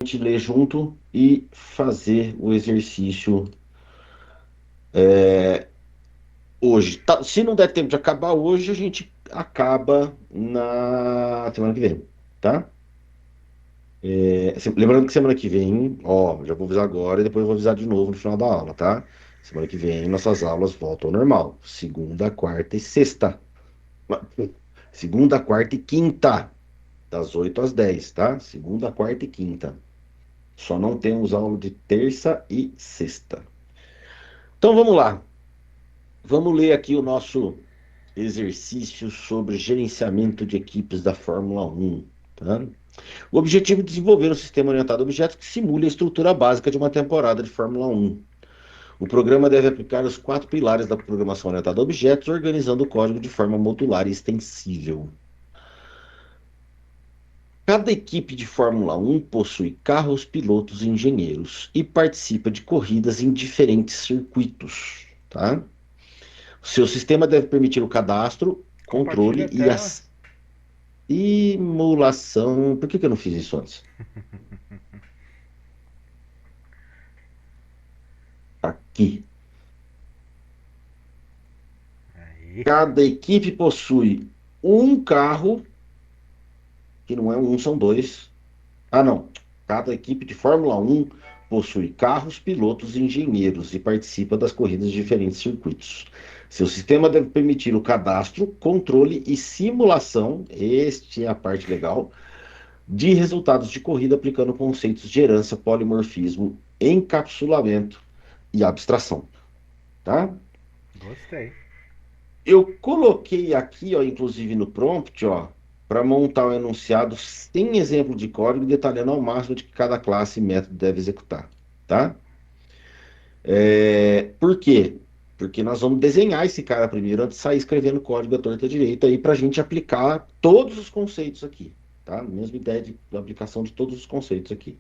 gente ler junto e fazer o exercício hoje. Se não der tempo de acabar hoje, a gente acaba na semana que vem, tá? Lembrando que semana que vem, ó, já vou avisar agora e depois eu vou avisar de novo no final da aula, tá? Semana que vem nossas aulas voltam ao normal. Segunda, quarta e sexta. Segunda, quarta e quinta, das 8 às 10, tá? Segunda, quarta e quinta. Só não temos aula de terça e sexta. Então vamos lá. Vamos ler aqui o nosso exercício sobre gerenciamento de equipes da Fórmula 1. Tá? O objetivo é desenvolver um sistema orientado a objetos que simule a estrutura básica de uma temporada de Fórmula 1. O programa deve aplicar os quatro pilares da programação orientada a objetos, organizando o código de forma modular e extensível. Cada equipe de Fórmula 1 possui carros, pilotos e engenheiros e participa de corridas em diferentes circuitos. Tá? Seu sistema deve permitir o cadastro, Compartilha controle a e a tela. simulação. Por que eu não fiz isso antes? Aqui. Aí. Cada equipe possui um carro, que não é um, são dois. Ah, não. Cada equipe de Fórmula 1 possui carros, pilotos e engenheiros e participa das corridas de diferentes circuitos. Seu sistema deve permitir o cadastro, controle e simulação, este é a parte legal, de resultados de corrida aplicando conceitos de herança, polimorfismo, encapsulamento e abstração, tá? Gostei. Eu coloquei aqui, ó, inclusive no prompt, ó, para montar um enunciado sem exemplo de código, detalhando ao máximo de que cada classe e método deve executar, tá? Por quê? Porque nós vamos desenhar esse cara primeiro antes de sair escrevendo código à torta direita aí para a gente aplicar todos os conceitos aqui, tá? Mesma ideia de aplicação de todos os conceitos aqui.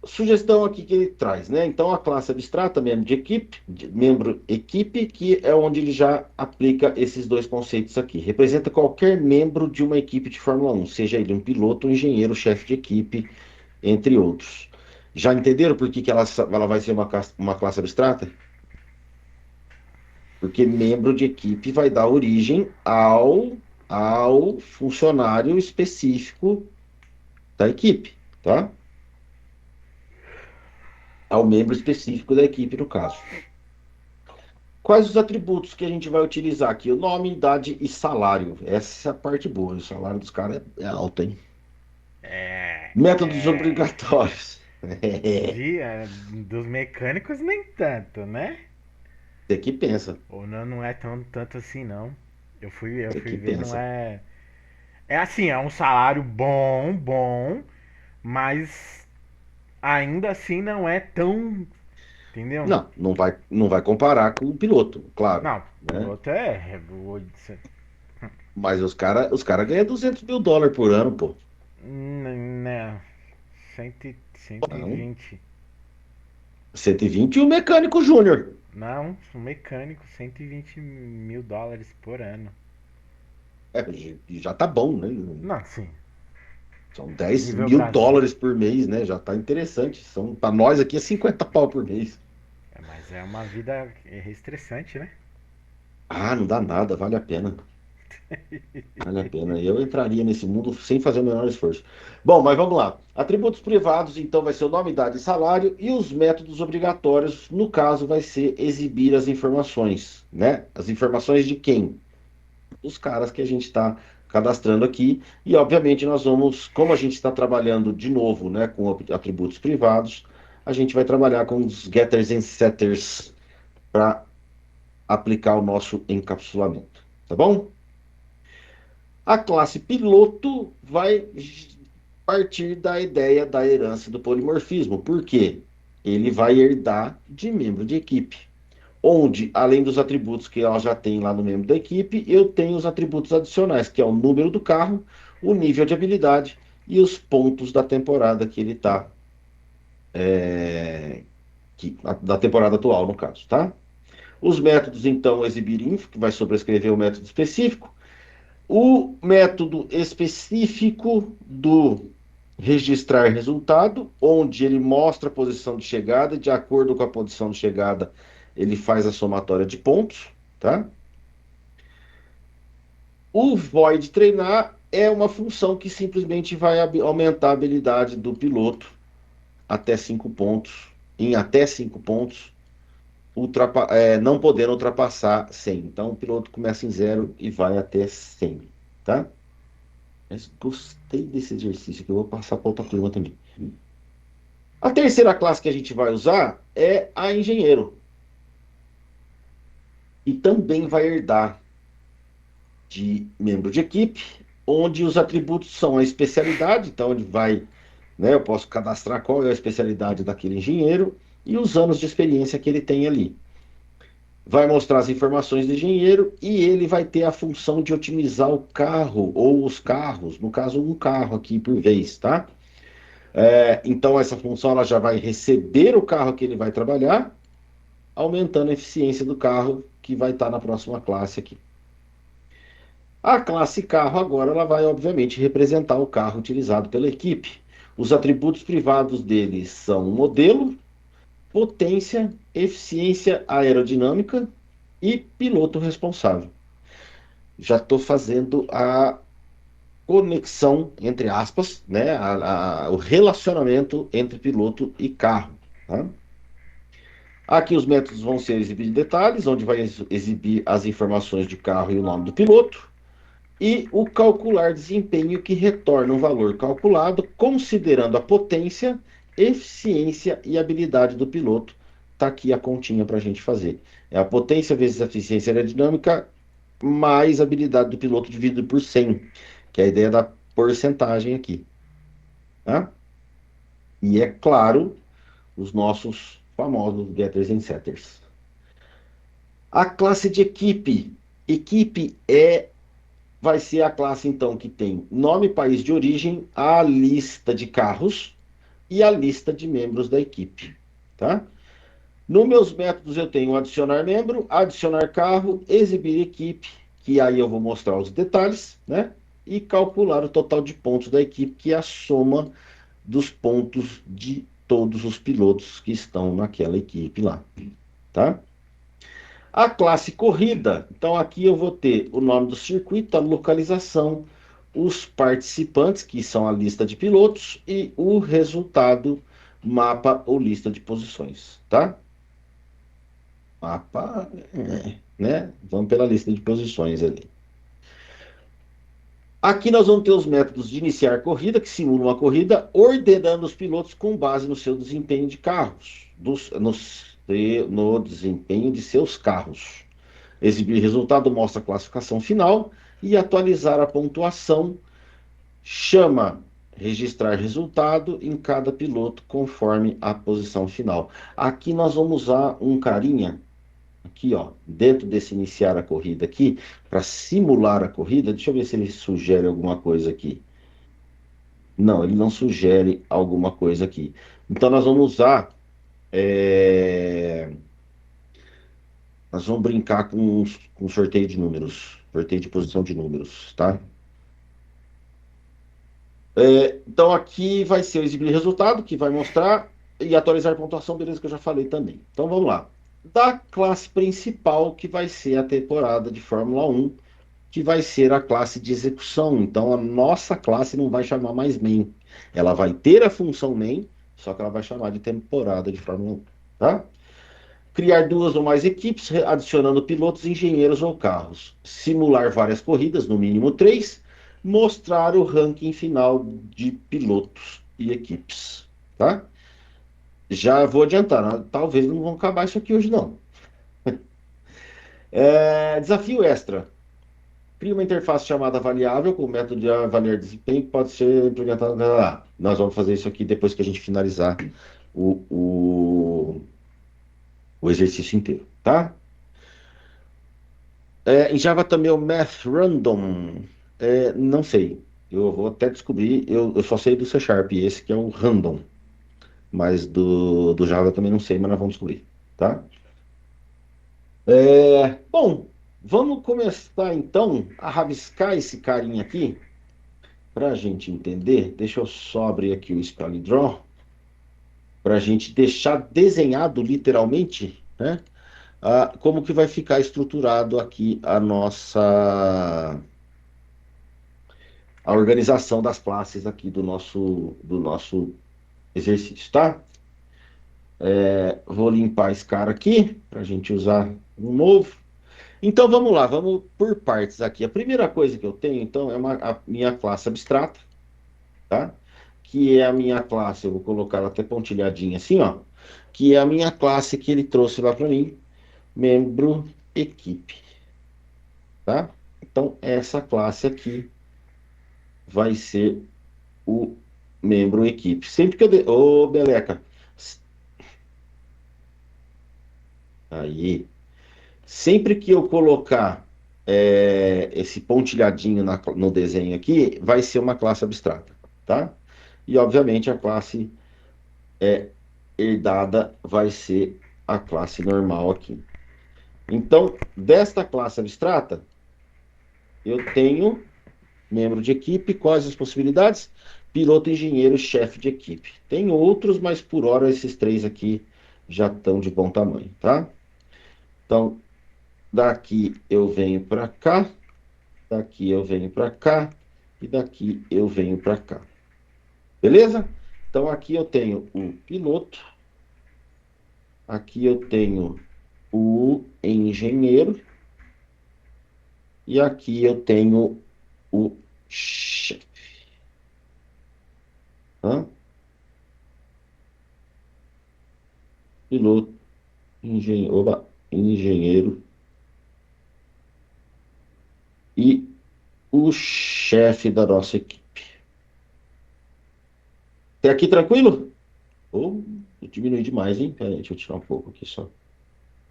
Sugestão aqui que ele traz, né? Então, a classe abstrata, membro de equipe, membro equipe, que é onde ele já aplica esses dois conceitos aqui. Representa qualquer membro de uma equipe de Fórmula 1, seja ele um piloto, um engenheiro, chefe de equipe, entre outros. Já entenderam por que ela vai ser uma classe abstrata? Porque membro de equipe vai dar origem ao funcionário específico da equipe, tá? Ao membro específico da equipe, no caso. Quais os atributos que a gente vai utilizar aqui? O nome, idade e salário. Essa é a parte boa. O salário dos caras é alto, hein? É. Métodos É. obrigatórios. Dos mecânicos nem tanto, né? Você que pensa. Ou não, não é tão tanto assim não. Eu Você fui que ver, não pensa. é. É assim, é um salário bom, bom, mas ainda assim não é tão. Entendeu? Não, não vai comparar com o piloto, claro, Não, né? piloto é. Mas os cara ganham US$ 200 mil por ano, pô. Né, cento e Não, vinte 120 e o mecânico júnior. Não, um mecânico, US$ 120 mil por ano. É, já tá bom, né? Não, sim. São dez Nível mil Brasil. dólares por mês, né? Já tá interessante. Para nós aqui é 50 pau por mês. É, mas é uma vida estressante, né? Ah, não dá nada, vale a pena. Vale a pena. Eu entraria nesse mundo sem fazer o menor esforço. Bom, mas vamos lá. Atributos privados, então, vai ser o nome, idade e salário, e os métodos obrigatórios, no caso, vai ser exibir as informações, né? As informações de quem? Os caras que a gente está cadastrando aqui. E, obviamente, nós vamos, como a gente está trabalhando de novo, né, com atributos privados, a gente vai trabalhar com os getters and setters para aplicar o nosso encapsulamento. Tá bom? A classe piloto vai partir da ideia da herança do polimorfismo. Por quê? Ele vai herdar de membro de equipe. Onde, além dos atributos que ela já tem lá no membro da equipe, eu tenho os atributos adicionais, que é o número do carro, o nível de habilidade e os pontos da temporada que ele está, da temporada atual, no caso, tá? Os métodos, então, exibir info, que vai sobrescrever o método específico. O método específico do registrar resultado, onde ele mostra a posição de chegada, e de acordo com a posição de chegada, ele faz a somatória de pontos, tá? O void treinar é uma função que simplesmente vai aumentar a habilidade do piloto até 5 pontos, em até 5 pontos, não podendo ultrapassar 100. Então o piloto começa em 0 e vai até 100, tá? Mas gostei desse exercício que eu vou passar para outra turma também. A terceira classe que a gente vai usar é a engenheiro. E também vai herdar de membro de equipe, onde os atributos são a especialidade, então ele vai, né, eu posso cadastrar qual é a especialidade daquele engenheiro e os anos de experiência que ele tem ali. Vai mostrar as informações do engenheiro e ele vai ter a função de otimizar o carro ou os carros, no caso um carro aqui por vez, tá? Então essa função ela já vai receber o carro que ele vai trabalhar, aumentando a eficiência do carro que vai estar na próxima classe aqui. A classe carro agora ela vai obviamente representar o carro utilizado pela equipe. Os atributos privados dele são modelo, potência, eficiência aerodinâmica e piloto responsável. Já estou fazendo a conexão, entre aspas, né, o relacionamento entre piloto e carro. Tá? Aqui os métodos vão ser exibir detalhes, onde vai exibir as informações de carro e o nome do piloto, e o calcular desempenho, que retorna um valor calculado considerando a potência, eficiência e habilidade do piloto. Está aqui a continha para a gente fazer. É a potência vezes a eficiência aerodinâmica mais a habilidade do piloto dividido por 100, que é a ideia da porcentagem aqui. Tá? E é claro, os nossos famosos getters and setters. A classe de equipe. Equipe vai ser a classe, então, que tem nome, país de origem, a lista de carros e a lista de membros da equipe, tá? Nos meus métodos eu tenho adicionar membro, adicionar carro, exibir equipe, que aí eu vou mostrar os detalhes, né? E calcular o total de pontos da equipe, que é a soma dos pontos de todos os pilotos que estão naquela equipe lá, tá? A classe corrida, então aqui eu vou ter o nome do circuito, a localização, os participantes, que são a lista de pilotos, e o resultado, mapa ou lista de posições, tá? Mapa, né? Vamos pela lista de posições ali. Aqui nós vamos ter os métodos de iniciar corrida, que simulam uma corrida, ordenando os pilotos com base no seu desempenho de carros, no desempenho de seus carros. Exibir resultado mostra a classificação final e atualizar a pontuação chama registrar resultado em cada piloto conforme a posição final. Aqui nós vamos usar um carinha aqui, ó, dentro desse iniciar a corrida aqui, para simular a corrida. Deixa eu ver se ele sugere alguma coisa aqui. Não, ele não sugere alguma coisa aqui. Então nós vamos usar nós vamos brincar com sorteio de números, sorteio de posição de números, tá? Então aqui vai ser o exibir resultado, que vai mostrar, e atualizar a pontuação, beleza, que eu já falei também. Então vamos lá. Da classe principal, que vai ser a temporada de Fórmula 1, que vai ser a classe de execução. Então a nossa classe não vai chamar mais main. Ela vai ter a função main, só que ela vai chamar de temporada de Fórmula 1, tá? Criar duas ou mais equipes, adicionando pilotos, engenheiros ou carros. Simular várias corridas, no mínimo três. Mostrar o ranking final de pilotos e equipes. Tá? Já vou adiantar, né? Talvez não vão acabar isso aqui hoje, não. Desafio extra. Cria uma interface chamada variável com o método de avaliar desempenho que pode ser implementado. Nós vamos fazer isso aqui depois que a gente finalizar o, o, o exercício inteiro, tá? Em Java também o Math Random. Não sei. Eu vou até descobrir. Eu só sei do C Sharp, esse que é o Random. Mas do Java eu também não sei, mas nós vamos descobrir. Tá? Bom. Vamos começar então a rabiscar esse carinha aqui para a gente entender. Deixa eu só abrir aqui o Spell Draw para a gente deixar desenhado literalmente, né? Como que vai ficar estruturado aqui a organização das classes aqui do nosso exercício, tá? Vou limpar esse cara aqui para a gente usar um novo. Então vamos lá, vamos por partes aqui. A primeira coisa que eu tenho, então, é a minha classe abstrata, tá? Que é a minha classe, eu vou colocar ela até pontilhadinha assim, ó. Que é a minha classe que ele trouxe lá para mim, membro equipe, tá? Então, essa classe aqui vai ser o membro equipe. Sempre que eu... Ô, Beleca. Aí. Sempre que eu colocar esse pontilhadinho no desenho aqui, vai ser uma classe abstrata, tá? E, obviamente, a classe herdada vai ser a classe normal aqui. Então, desta classe abstrata, eu tenho membro de equipe, quais as possibilidades? Piloto, engenheiro, chefe de equipe. Tem outros, mas por hora esses três aqui já estão de bom tamanho, tá? Então, daqui eu venho para cá, daqui eu venho para cá e daqui eu venho para cá. Beleza? Então aqui eu tenho o piloto, aqui eu tenho o engenheiro e aqui eu tenho o chefe. Tá? Piloto, engenheiro e o chefe da nossa equipe. Até aqui tranquilo? Ou eu diminui demais, hein? Pera aí, deixa eu tirar um pouco aqui só.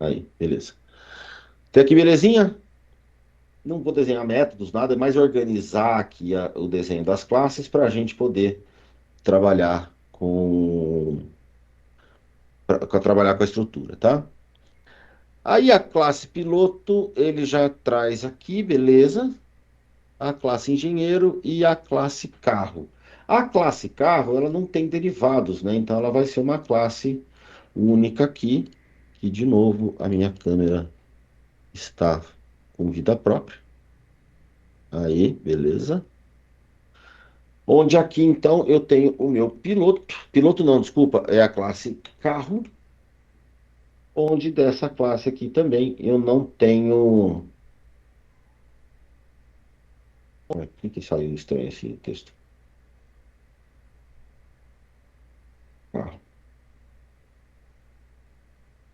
Aí, beleza. Até aqui, belezinha? Não vou desenhar métodos, nada, é mais organizar aqui o desenho das classes para a gente poder trabalhar trabalhar com a estrutura, tá? Aí a classe piloto, ele já traz aqui, beleza? A classe engenheiro e a classe carro. A classe carro, ela não tem derivados, né? Então ela vai ser uma classe única aqui, que de novo a minha câmera está com vida própria. Aí, beleza? Onde aqui então eu tenho o meu piloto. Piloto não, desculpa, é a classe carro. Onde dessa classe aqui também eu não tenho. Por que saiu estranho esse texto? Carro.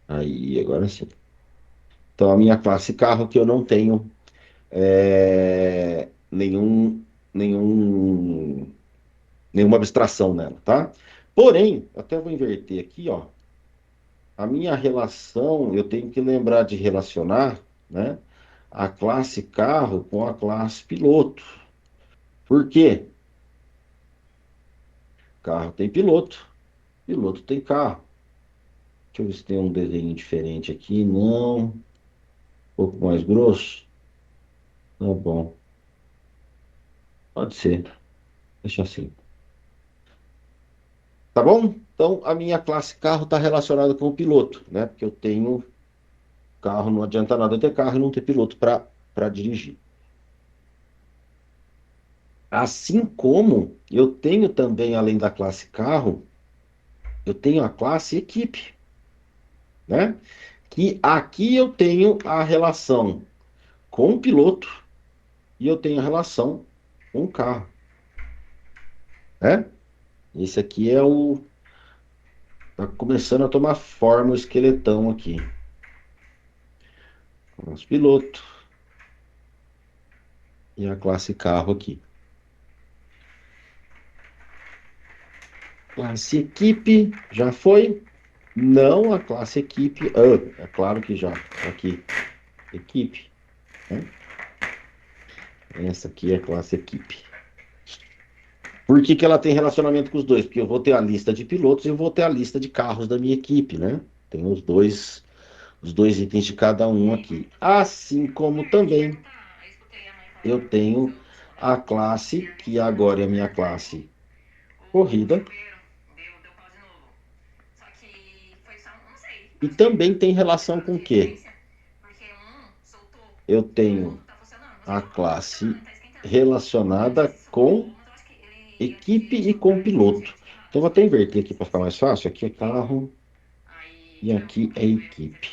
Aí, agora sim. Então a minha classe carro que eu não tenho nenhum, nenhum, nenhuma abstração nela, tá? Porém, até vou inverter aqui, ó. A minha relação, eu tenho que lembrar de relacionar, né, a classe carro com a classe piloto. Por quê? Carro tem piloto, piloto tem carro. Deixa eu ver se tem um desenho diferente aqui. Não, um pouco mais grosso. Tá bom, pode ser. Deixa assim. Tá bom? Então, a minha classe carro está relacionada com o piloto, né? Porque eu tenho carro, não adianta nada ter carro e não ter piloto para dirigir. Assim como eu tenho também, além da classe carro, eu tenho a classe equipe, né? Que aqui eu tenho a relação com o piloto e eu tenho a relação com o carro, né? Esse aqui é o... Tá começando a tomar forma o esqueletão aqui. Nosso piloto e a classe carro aqui. Classe equipe, já foi? Não a classe equipe. É claro que já. Aqui, equipe, né? Essa aqui é a classe equipe. Por que que ela tem relacionamento com os dois? Porque eu vou ter a lista de pilotos e eu vou ter a lista de carros da minha equipe, né? Tem os dois itens de cada um aqui. Assim como também eu tenho a classe, que agora é a minha classe corrida, e também tem relação com o quê? Eu tenho a classe relacionada com equipe e com piloto. Então, vou até inverter aqui para ficar mais fácil. Aqui é carro e aqui é equipe.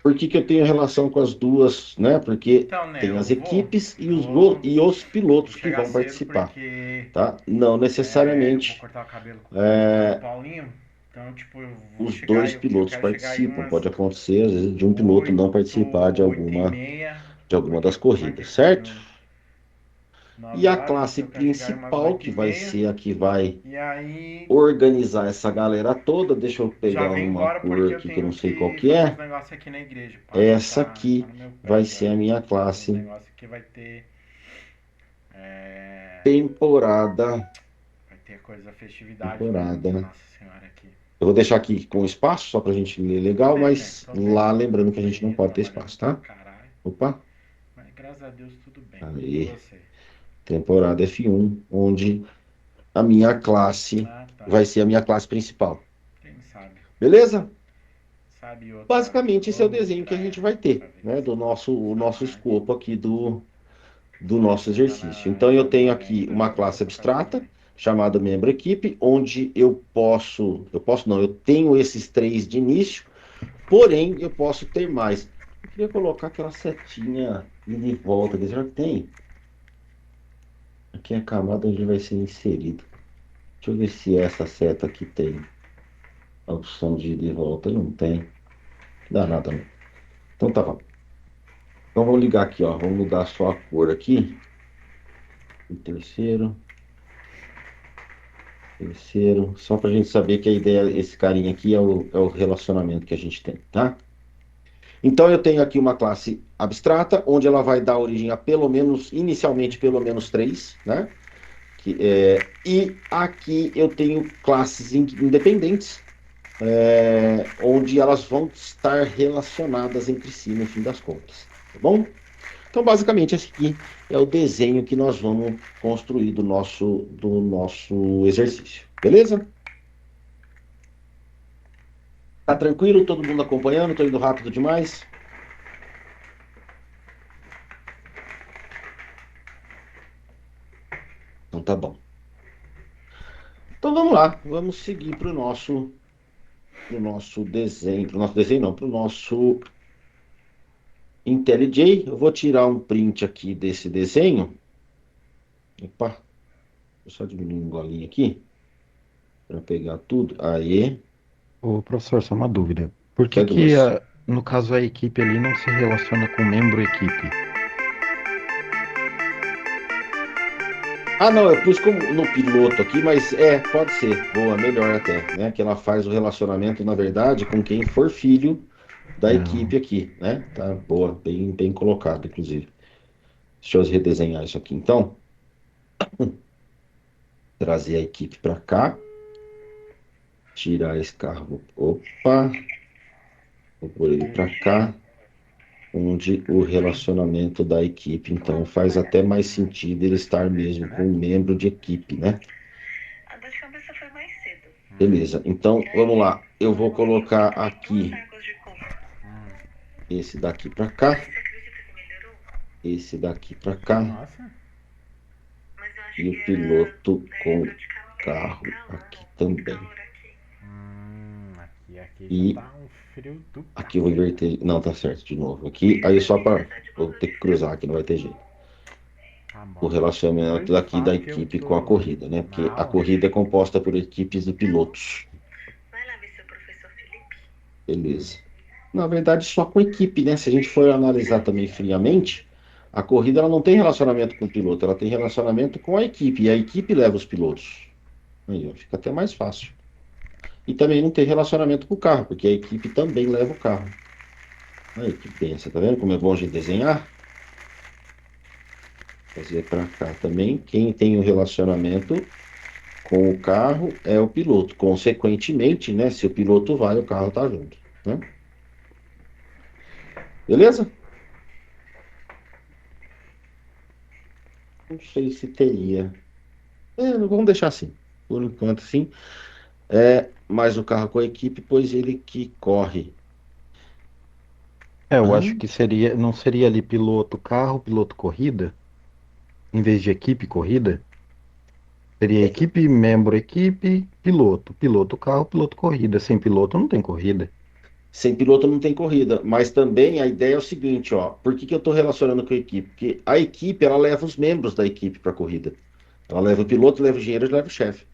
Por que que eu tenho relação com as duas, né? Porque Então, né, tem as eu vou. equipes e Eu vou, e os vou pilotos que chegar vão cedo participar, porque tá? Não eu vou necessariamente cortar o cabelo com o Paulinho. Então, tipo, eu vou os chegar, dois eu pilotos quero chegar aí participam. umas Pode acontecer, às vezes, de um piloto não oito participar oito e meia, de alguma porque das como vai ter corridas, certo? treino E 9 a horas, classe então eu quero chegar aí umas principal, oito que e vai meia. ser a que vai E aí organizar essa galera toda, deixa eu já pegar vem uma embora cor porque eu aqui que eu não tenho sei qual que que fazer uns é. negócios aqui na igreja. O padre Essa tá aqui no meu vai prédio ser a aí. minha Fazer uns classe negócios que vai ter. É, temporada. vai ter coisa da festividade da Temporada. Nossa Senhora aqui. Eu vou deixar aqui com espaço, só para a gente ler legal, mas Tô lá tendo. lembrando que a gente não Correria, pode ter trabalhando espaço, pra tá? caralho. Opa, Mas graças a Deus tudo bem. E aí, você? temporada F1, onde a minha classe Ah, tá. vai ser a minha classe principal. Quem sabe? Beleza? Sabe outra. Basicamente, esse é o Vamos desenho que a pra, gente vai pra ter, ver né? Do o nosso Samadhi. escopo aqui do Ver nosso se tá exercício. na Então, eu tenho Jerusalém aqui ainda. uma Eu classe tô com essa abstrata, também. chamada membro equipe, onde eu posso não, eu tenho esses três de início, porém, eu posso ter mais. Eu queria colocar aquela setinha de volta, que já tem. Aqui é a camada onde vai ser inserido. Deixa eu ver se essa seta aqui tem a opção de ir de volta. Não tem. Dá nada, não. Então tá bom. Então vamos ligar aqui, ó. Vamos mudar só a cor aqui. O terceiro, terceiro. Só pra gente saber que a ideia, esse carinha aqui é o relacionamento que a gente tem, tá? Então eu tenho aqui uma classe abstrata, onde ela vai dar origem a pelo menos, inicialmente, pelo menos três, né? E aqui eu tenho classes independentes, onde elas vão estar relacionadas entre si no fim das contas, tá bom? Então, basicamente, esse aqui é o desenho que nós vamos construir do nosso exercício, beleza? Tá tranquilo? Todo mundo acompanhando? Tô indo rápido demais? Então tá bom. Então vamos lá, vamos seguir para o nosso desenho, para o nosso desenho não, para o nosso IntelliJ. Eu vou tirar um print aqui desse desenho. Opa, deixa eu só diminuir um golinho aqui para pegar tudo. Aí, Ô, professor, só uma dúvida. Por que quer que, duas. no caso, a equipe ali não se relaciona com o membro equipe? Ah, não, eu pus como no piloto aqui, mas pode ser, boa, melhor até, né? Que ela faz o relacionamento, na verdade, com quem for filho da Não. equipe aqui, né? Tá boa, bem colocado, inclusive. Deixa eu redesenhar isso aqui, então. Trazer a equipe para cá, tirar esse carro. Opa, vou pôr ele para cá, onde o relacionamento da equipe, então, faz até mais sentido ele estar mesmo com um membro de equipe, né? A dor de cabeça foi mais cedo. Beleza, então vamos lá. Eu vou colocar Tomei duas aqui águas de coco. esse daqui para cá, Você acredita que melhorou? esse daqui para cá, Nossa. Mas eu acho e que o era piloto com dor de calor. carro Calor, aqui muito também. calor aqui. Aqui já E tá um frio do aqui eu vou caceta. inverter. Não, tá certo, de novo. Aqui, aí só para. Vou ter que cruzar aqui, não vai ter jeito. Tá O bom. relacionamento Depois eu daqui da falo que eu equipe com a tô corrida, né? na Porque a aula. corrida é composta por equipes de pilotos. Vai lá ver seu professor Felipe. Beleza. Na verdade, só com equipe, né? Se a gente for analisar também friamente, a corrida ela não tem relacionamento com o piloto, ela tem relacionamento com a equipe, e a equipe leva os pilotos. Aí, ó, fica até mais fácil. E também não tem relacionamento com o carro, porque a equipe também leva o carro. Aí que pensa, tá vendo como é bom a gente desenhar? Fazer para cá também. Quem tem o relacionamento com o carro é o piloto. Consequentemente, né? Se o piloto vai, o carro tá junto, né? Beleza? Não sei se teria. Vamos deixar assim. Por enquanto, sim. Mais o carro com a equipe, pois ele que corre. É, eu Ah, acho que seria, não seria ali piloto carro, piloto corrida, em vez de equipe corrida? Seria equipe, membro equipe, piloto. Piloto carro, piloto corrida. Sem piloto não tem corrida. sem piloto não tem corrida. Mas também a ideia é o seguinte, ó. Por que que eu estou relacionando com a equipe? Porque a equipe, ela leva os membros da equipe para a corrida. Ela leva o piloto, leva o engenheiro e leva o chefe.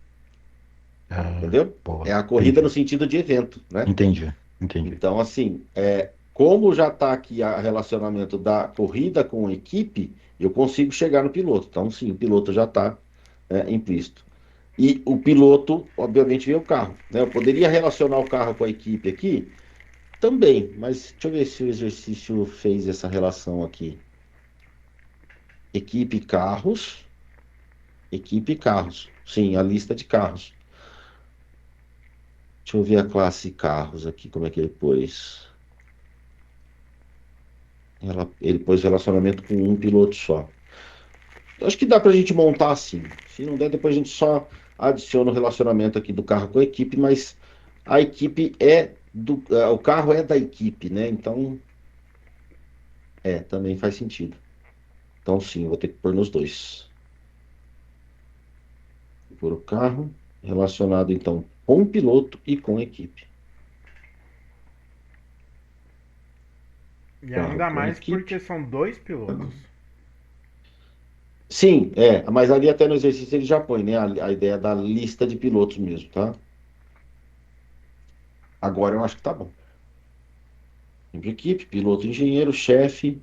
Ah, Entendeu? É boa. a corrida no Entendi. sentido de evento, né? Entendi. Entendi. Então, assim, como já está aqui o relacionamento da corrida com a equipe, eu consigo chegar no piloto. Então, sim, o piloto já está implícito. E o piloto, obviamente, vê o carro, né? Eu poderia relacionar o carro com a equipe aqui também, mas deixa eu ver se o exercício fez essa relação aqui. Equipe carros, equipe carros. Sim, a lista de carros. Deixa eu ver a classe carros aqui, como é que ele pôs. Ele pôs relacionamento com um piloto só. Acho que dá para a gente montar assim. Se não der, depois a gente só adiciona o relacionamento aqui do carro com a equipe, mas a equipe o carro é da equipe, né? Então, também faz sentido. Então, sim, eu vou ter que pôr nos dois. Vou pôr o carro relacionado, então, com o piloto e com a equipe. E Carro ainda com a mais porque equipe. são dois pilotos. Sim, mas ali até no exercício ele já põe, né? A ideia da lista de pilotos mesmo, tá? Agora eu acho que tá bom. De equipe, piloto, engenheiro, chefe,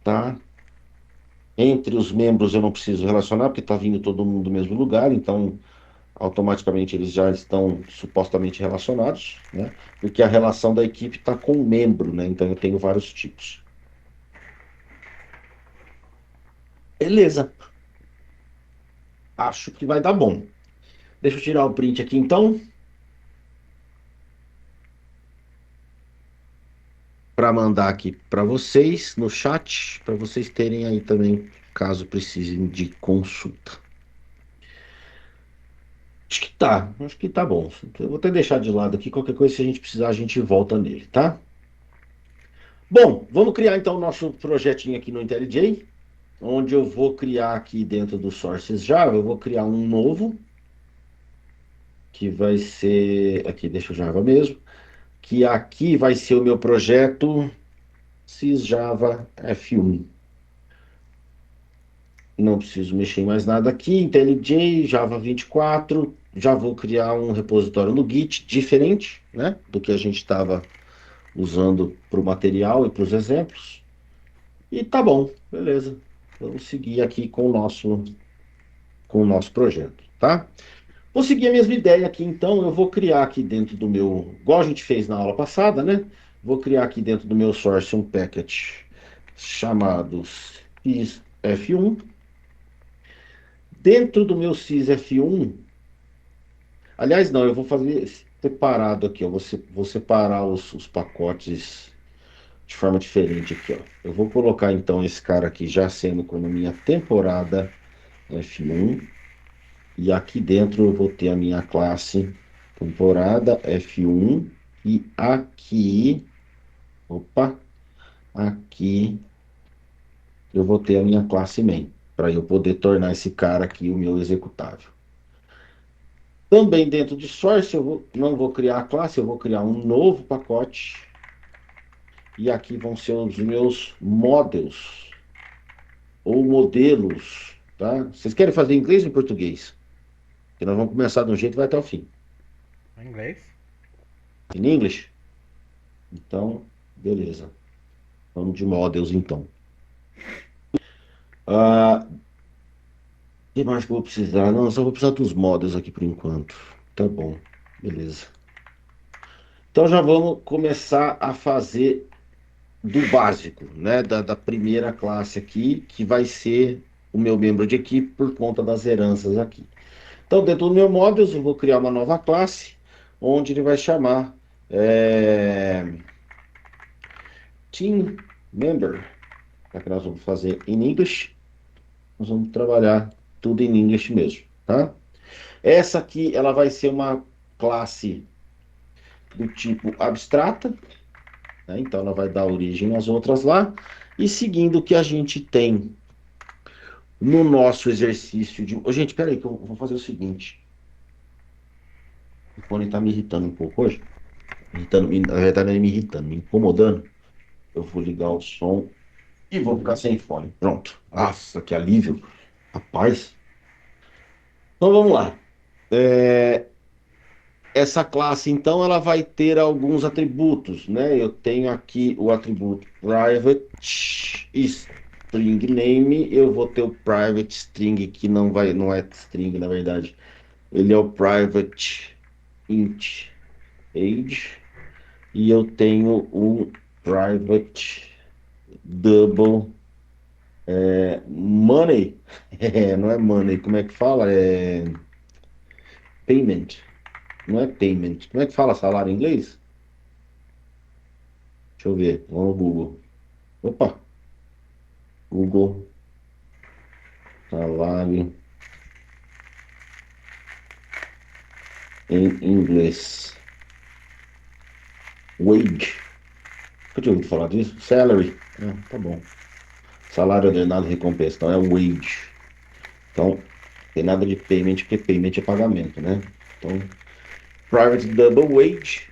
tá? Entre os membros eu não preciso relacionar, porque está vindo todo mundo do mesmo lugar, então automaticamente eles já estão supostamente relacionados, né? Porque a relação da equipe está com o membro, né? Então eu tenho vários tipos. Beleza, acho que vai dar bom. Deixa eu tirar o print aqui então, para mandar aqui para vocês no chat, para vocês terem aí também, caso precisem de consulta. Acho que tá bom. Eu vou até deixar de lado aqui, qualquer coisa, se a gente precisar, a gente volta nele, tá? Bom, vamos criar então o nosso projetinho aqui no IntelliJ, onde eu vou criar aqui dentro do Sources Java, eu vou criar um novo, que vai ser, aqui deixa o Java mesmo, que aqui vai ser o meu projeto sysjava F1. Não preciso mexer em mais nada aqui, IntelliJ, Java 24, já vou criar um repositório no Git diferente, né, do que a gente estava usando para o material e para os exemplos. E tá bom, beleza. Vamos seguir aqui com o nosso projeto, tá? Vou seguir a mesma ideia aqui, então. Eu vou criar aqui dentro do meu, igual a gente fez na aula passada, né? Vou criar aqui dentro do meu source um package chamado sysf1. Dentro do meu sysf1, aliás, não, eu vou fazer separado aqui, ó. Vou separar os pacotes de forma diferente aqui, ó. Eu vou colocar então esse cara aqui já sendo como minha temporada F1. E aqui dentro eu vou ter a minha classe temporada F1. E aqui eu vou ter a minha classe main, para eu poder tornar esse cara aqui o meu executável. Também dentro de source não vou criar a classe, eu vou criar um novo pacote. E aqui vão ser os meus models ou modelos, tá? Vocês querem fazer em inglês ou em português? Porque nós vamos começar de um jeito e vai até o fim. Em inglês? In English? Então, beleza. Vamos de models, então. O que mais que eu vou precisar? Não, só vou precisar dos models aqui por enquanto. Tá bom, beleza. Então já vamos começar a fazer do básico, né? Da primeira classe aqui, que vai ser o meu membro de equipe por conta das heranças aqui. Então, dentro do meu Models, eu vou criar uma nova classe, onde ele vai chamar é, Team Member. Já que nós vamos fazer em English, nós vamos trabalhar tudo em English mesmo, tá? Essa aqui, ela vai ser uma classe do tipo abstrata, né? Então ela vai dar origem às outras lá. E seguindo o que a gente tem no nosso exercício de... Ô, gente, peraí que eu vou fazer o seguinte. O fone está me irritando um pouco hoje. Na verdade, não é me irritando, me incomodando. Eu vou ligar o som e vou ficar sem fone. Pronto. Nossa, que alívio. Rapaz. Então vamos lá. Essa classe, então, ela vai ter alguns atributos, né? Eu tenho aqui o atributo private string name. Eu vou ter o private string que não é string, na verdade. Ele é o private int age. E eu tenho o private double money. Não é money, como é que fala? É payment. Não é payment. Como é que fala salário em inglês? Deixa eu ver. Vamos no Google. Opa! Google salário em inglês. Wage. Eu tinha ouvido falar disso? Salary. Tá bom. Salário ordenado recompensa. Então é wage. Então, tem nada de payment, porque payment é pagamento, né? Então, private double wage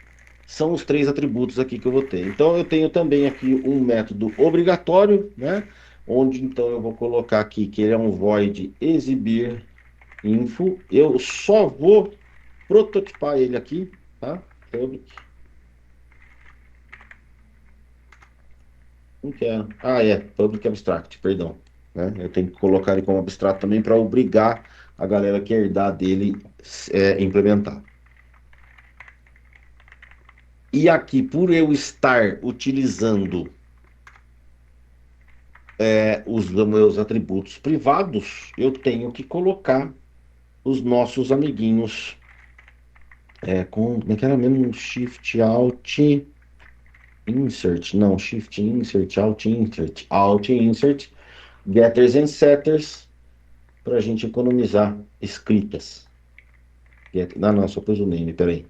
são os três atributos aqui que eu vou ter. Então, eu tenho também aqui um método obrigatório, né? Onde, então, eu vou colocar aqui que ele é um void exibir info. Eu só vou prototipar ele aqui, tá? Public. Não quero. Ah, é. Public abstract, perdão. Né? Eu tenho que colocar ele como abstrato também para obrigar a galera que herdar dele implementar. E aqui, por eu estar utilizando os meus atributos privados, eu tenho que colocar os nossos amiguinhos como é que era mesmo? Shift Alt Insert, não, Shift Insert, Alt Insert, Getters and Setters, para a gente economizar escritas. Não, só pus o name, peraí.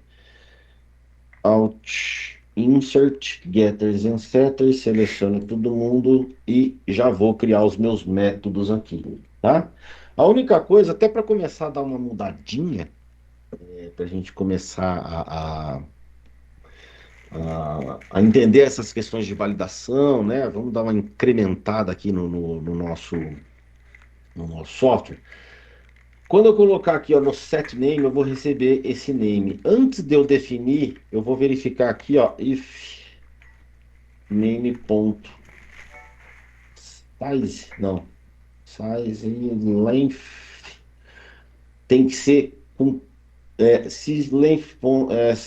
Alt Insert, Getters and Setters, seleciono todo mundo e já vou criar os meus métodos aqui, tá? A única coisa, até para começar a dar uma mudadinha, para a gente começar a entender essas questões de validação, né? Vamos dar uma incrementada aqui no nosso software. Quando eu colocar aqui ó, no set name, eu vou receber esse name. Antes de eu definir, eu vou verificar aqui, ó, if name.size, não, size length tem que ser com syslength,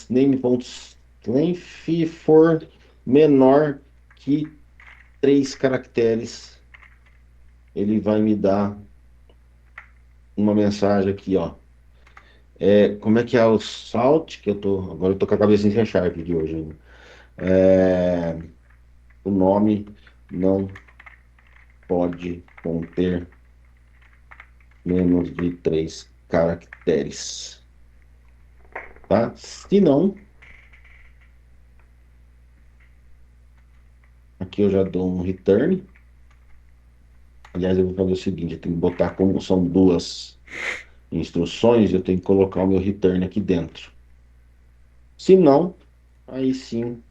name.length for menor que 3 caracteres. Ele vai me dar uma mensagem aqui, ó. Como é que é o salt? Agora eu tô com a cabeça em C Sharp de hoje ainda. O nome não pode conter menos de 3 caracteres, tá? Se não, aqui eu já dou um return. Aliás, eu vou fazer o seguinte, eu tenho que botar como são duas instruções, eu tenho que colocar o meu return aqui dentro. Se não, aí sim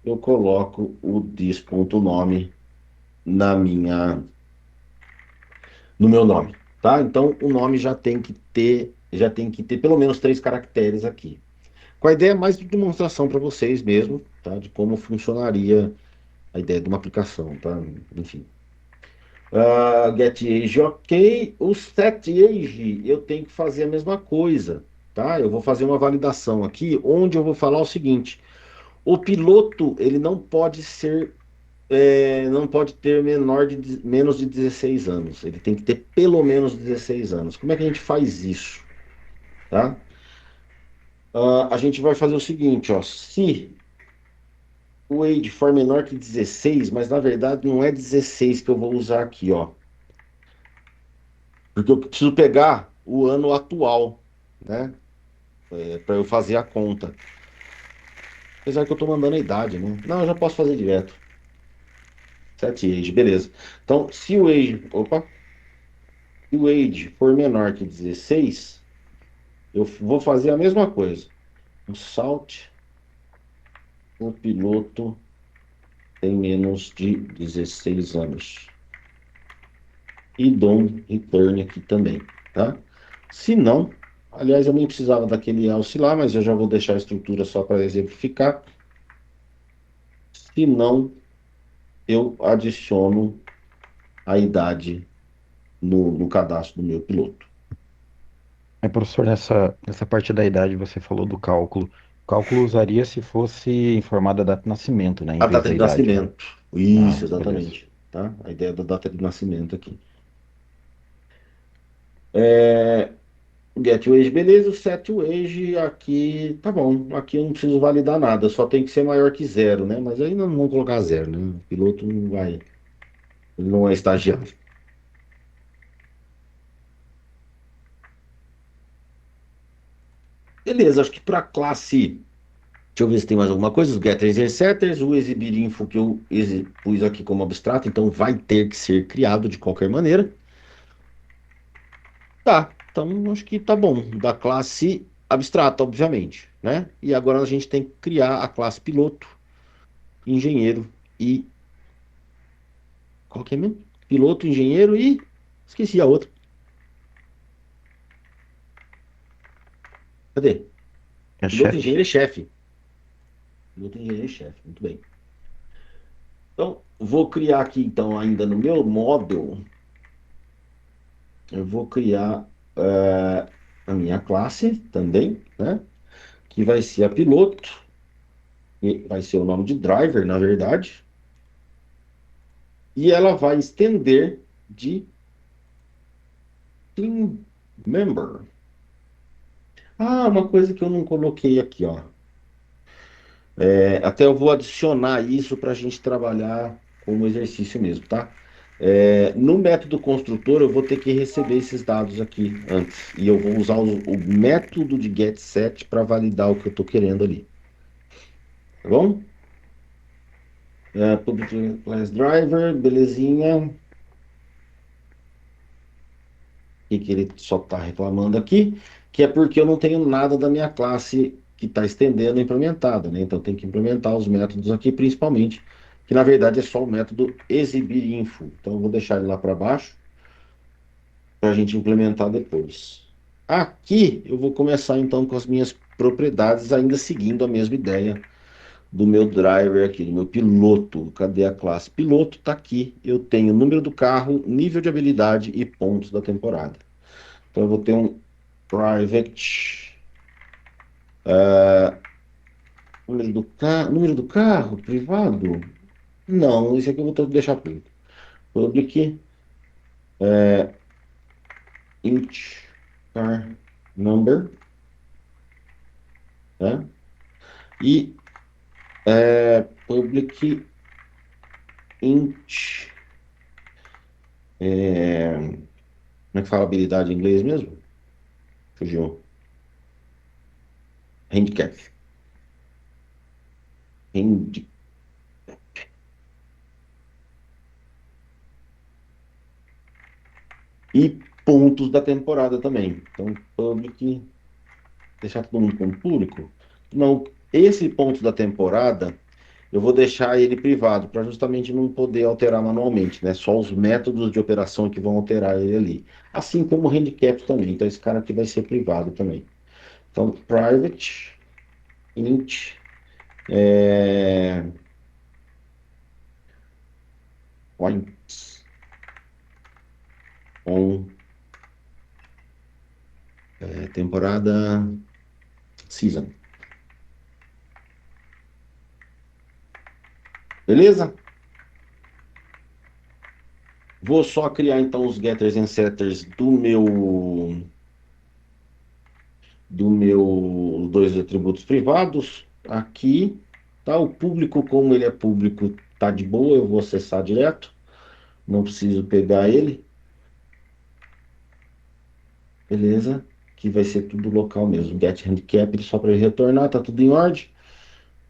eu coloco o this.nome no meu nome, tá? Então o nome já tem que ter pelo menos 3 caracteres aqui. Com a ideia mais de demonstração para vocês mesmo, tá? De como funcionaria a ideia de uma aplicação, tá? Enfim. Get age, ok. O set age eu tenho que fazer a mesma coisa, tá? Eu vou fazer uma validação aqui, onde eu vou falar o seguinte: o piloto ele não pode ter menos de 16 anos. Ele tem que ter pelo menos 16 anos. Como é que a gente faz isso? tá? A gente vai fazer o seguinte, ó, se o age for menor que 16, mas na verdade não é 16 que eu vou usar aqui, ó, porque eu preciso pegar o ano atual, né, para eu fazer a conta. Apesar que eu tô mandando a idade, né? Não, eu já posso fazer direto. Set age, beleza. Então, se o age for menor que 16, eu vou fazer a mesma coisa. Um salt, o piloto tem menos de 16 anos. E dou um return aqui também, tá? Se não, aliás, eu nem precisava daquele else lá, mas eu já vou deixar a estrutura só para exemplificar. Se não, eu adiciono a idade no cadastro do meu piloto. É, professor, nessa parte da idade você falou do cálculo. O cálculo usaria se fosse informada a data de nascimento, né? Em A vez data da de idade, né? nascimento. Isso, Ah, beleza. exatamente. Tá? A ideia da data de nascimento aqui. É, Get Wage, beleza. O Set Wage aqui, tá bom. Aqui eu não preciso validar nada, só tem que ser maior que zero, né? Mas aí não vamos colocar zero, né? O piloto não vai, ele não é estagiário. Beleza, acho que para classe. Deixa eu ver se tem mais alguma coisa. Os getters e setters, o exibir info que eu pus aqui como abstrato, então vai ter que ser criado de qualquer maneira. Tá, então acho que tá bom. Da classe abstrata, obviamente, né? E agora a gente tem que criar a classe piloto, engenheiro e. Qual que é mesmo? Piloto, engenheiro e. Esqueci a outra. Cadê? É Piloto, chefe. engenheiro e chefe. Piloto, engenheiro e chefe. Muito bem. Então, vou criar aqui, então, ainda no meu model, eu vou criar a minha classe também, né? Que vai ser a piloto, e vai ser o nome de driver, na verdade. E ela vai estender de team member. Ah, uma coisa que eu não coloquei aqui, ó. Até eu vou adicionar isso para a gente trabalhar como exercício mesmo, tá? No método construtor, eu vou ter que receber esses dados aqui antes. E eu vou usar o método de getSet para validar o que eu estou querendo ali. Tá bom? Public class driver, belezinha. Que ele só está reclamando aqui, que é porque eu não tenho nada da minha classe que está estendendo implementada, né? Então tem que implementar os métodos aqui, principalmente, que na verdade é só o método exibir info. Então eu vou deixar ele lá para baixo para a gente implementar depois. Aqui eu vou começar então com as minhas propriedades, ainda seguindo a mesma ideia do meu driver aqui, do meu piloto. Cadê a classe? Piloto está aqui. Eu tenho o número do carro, nível de habilidade e pontos da temporada. Então eu vou ter um private, número do carro, privado? Não, isso aqui eu vou ter que deixar público. Public, int car number, né? E public int, como é que fala habilidade em inglês mesmo? Fugiu. Handicap. Hand... E pontos da temporada também. Então, public, deixar todo mundo como público? Não, esse ponto da temporada eu vou deixar ele privado para justamente não poder alterar manualmente, né? Só os métodos de operação que vão alterar ele ali. Assim como o handicap também. Então esse cara aqui vai ser privado também. Então, private int points on temporada season. Beleza? Vou só criar então os getters and setters do meu dois atributos privados. Aqui, tá? O público, como ele é público, tá de boa, eu vou acessar direto. Não preciso pegar ele. Beleza? Que vai ser tudo local mesmo. Get handicap, só para ele retornar, tá tudo em ordem.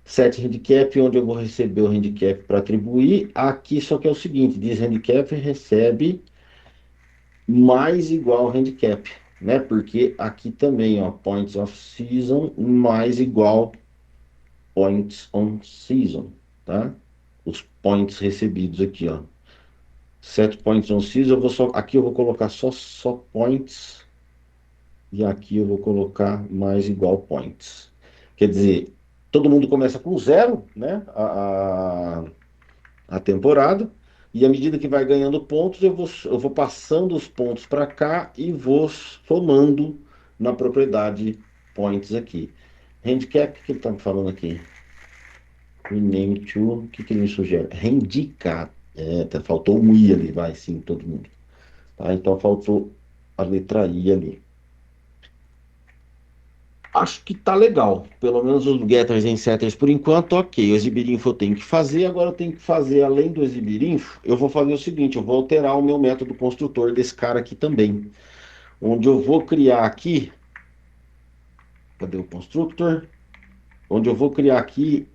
Set handicap, onde eu vou receber o handicap para atribuir. Aqui só que é o seguinte, diz handicap recebe mais igual handicap, né? Porque aqui também, ó, points of season mais igual points on season, tá? Os points recebidos aqui, ó. Set points on season, eu vou só, aqui eu vou colocar só points e aqui eu vou colocar mais igual points. Quer dizer, todo mundo começa com zero, né? A temporada. E à medida que vai ganhando pontos, eu vou passando os pontos para cá e vou somando na propriedade points aqui. Handicap, o que ele está me falando aqui? Rename to, o que ele me sugere? Handicap. Faltou um I ali, vai, sim, todo mundo. Tá? Então faltou a letra I ali. Acho que tá legal. Pelo menos os getters e setters por enquanto, ok. O exibirinfo eu tenho que fazer. Agora eu tenho que fazer, além do exibirinfo, eu vou fazer o seguinte: eu vou alterar o meu método construtor desse cara aqui também. Onde eu vou criar aqui. Cadê o constructor? Onde eu vou criar aqui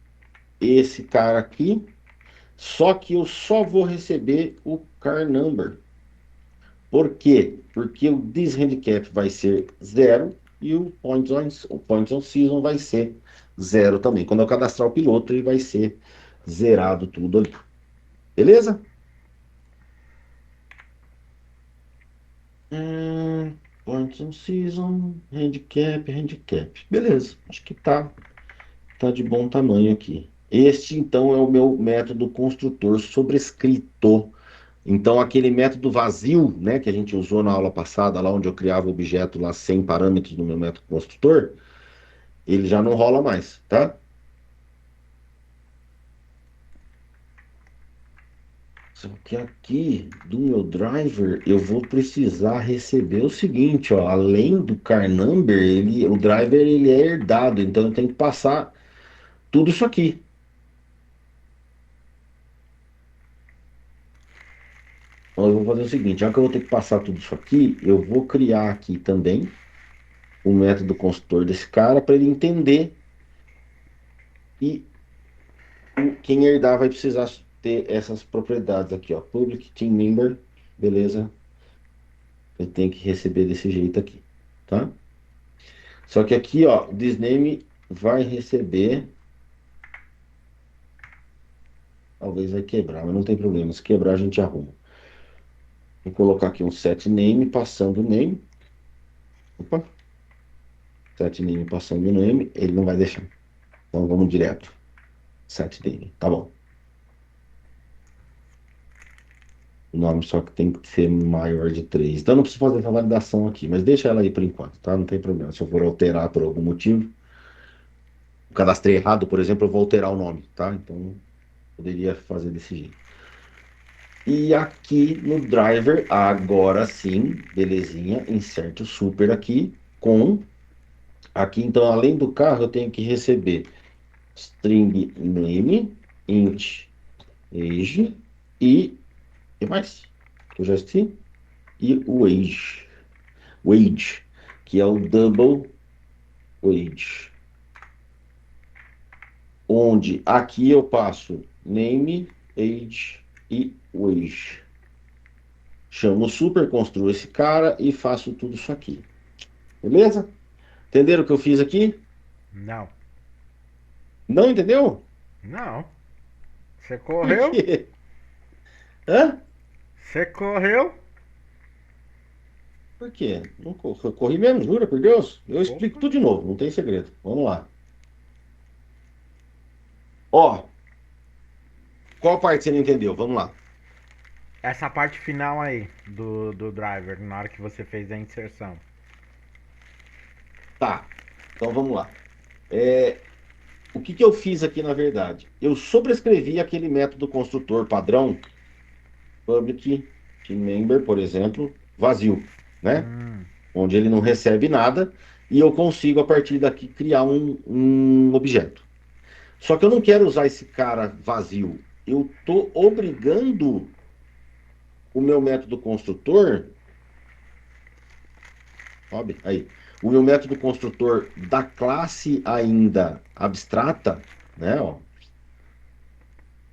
esse cara aqui. Só que eu só vou receber o car number. Por quê? Porque o this handicap vai ser zero e o points on season vai ser zero também. Quando eu cadastrar o piloto, ele vai ser zerado tudo ali. Beleza? Points on season, handicap. Beleza. Acho que tá de bom tamanho aqui. Este, então, é o meu método construtor sobrescrito. Então, aquele método vazio, né, que a gente usou na aula passada, lá onde eu criava o objeto lá sem parâmetros no meu método construtor, ele já não rola mais, tá? Só que aqui do meu driver eu vou precisar receber o seguinte, ó, além do car number, o driver ele é herdado, então eu tenho que passar tudo isso aqui. Então eu vou fazer o seguinte, já que eu vou ter que passar tudo isso aqui, eu vou criar aqui também o método construtor desse cara para ele entender e quem herdar vai precisar ter essas propriedades aqui, ó. Public team member, beleza? Ele tem que receber desse jeito aqui, tá? Só que aqui, ó, this name vai receber. Talvez vai quebrar, mas não tem problema. Se quebrar, a gente arruma. Vou colocar aqui um set name, passando o name. Opa, set name passando o name. Ele não vai deixar. Então vamos direto. Set name, tá bom. O nome só que tem que ser maior de 3. Então não preciso fazer essa validação aqui, mas deixa ela aí por enquanto, tá? Não tem problema. Se eu for alterar por algum motivo, cadastrei errado, por exemplo, eu vou alterar o nome, tá? Então poderia fazer desse jeito. E aqui no driver, agora sim, belezinha, inserte o super aqui com. Aqui então, além do carro, eu tenho que receber string name, int age e. O que mais? Que eu já esqueci? E o wage, que é o double wage. Onde aqui eu passo name, age e wage. Chamo o super, construo esse cara e faço tudo isso aqui. Beleza? Entenderam o que eu fiz aqui? Não. Não entendeu? Não. Você Por correu? quê? Hã? Você correu? Por quê? Não eu corri mesmo, jura, por Deus? Eu explico Opa. tudo de novo, não tem segredo. Vamos lá. Ó, qual parte você não entendeu? Vamos lá. Essa parte final aí do driver, na hora que você fez a inserção. Tá, então vamos lá. É, o que eu fiz aqui, na verdade? Eu sobrescrevi aquele método construtor padrão, public team member, por exemplo, vazio, né? Hum, Onde ele não recebe nada e eu consigo, a partir daqui, criar um objeto. Só que eu não quero usar esse cara vazio. Eu estou obrigando o meu método construtor, sabe? Aí, o meu método construtor da classe ainda abstrata, né, ó,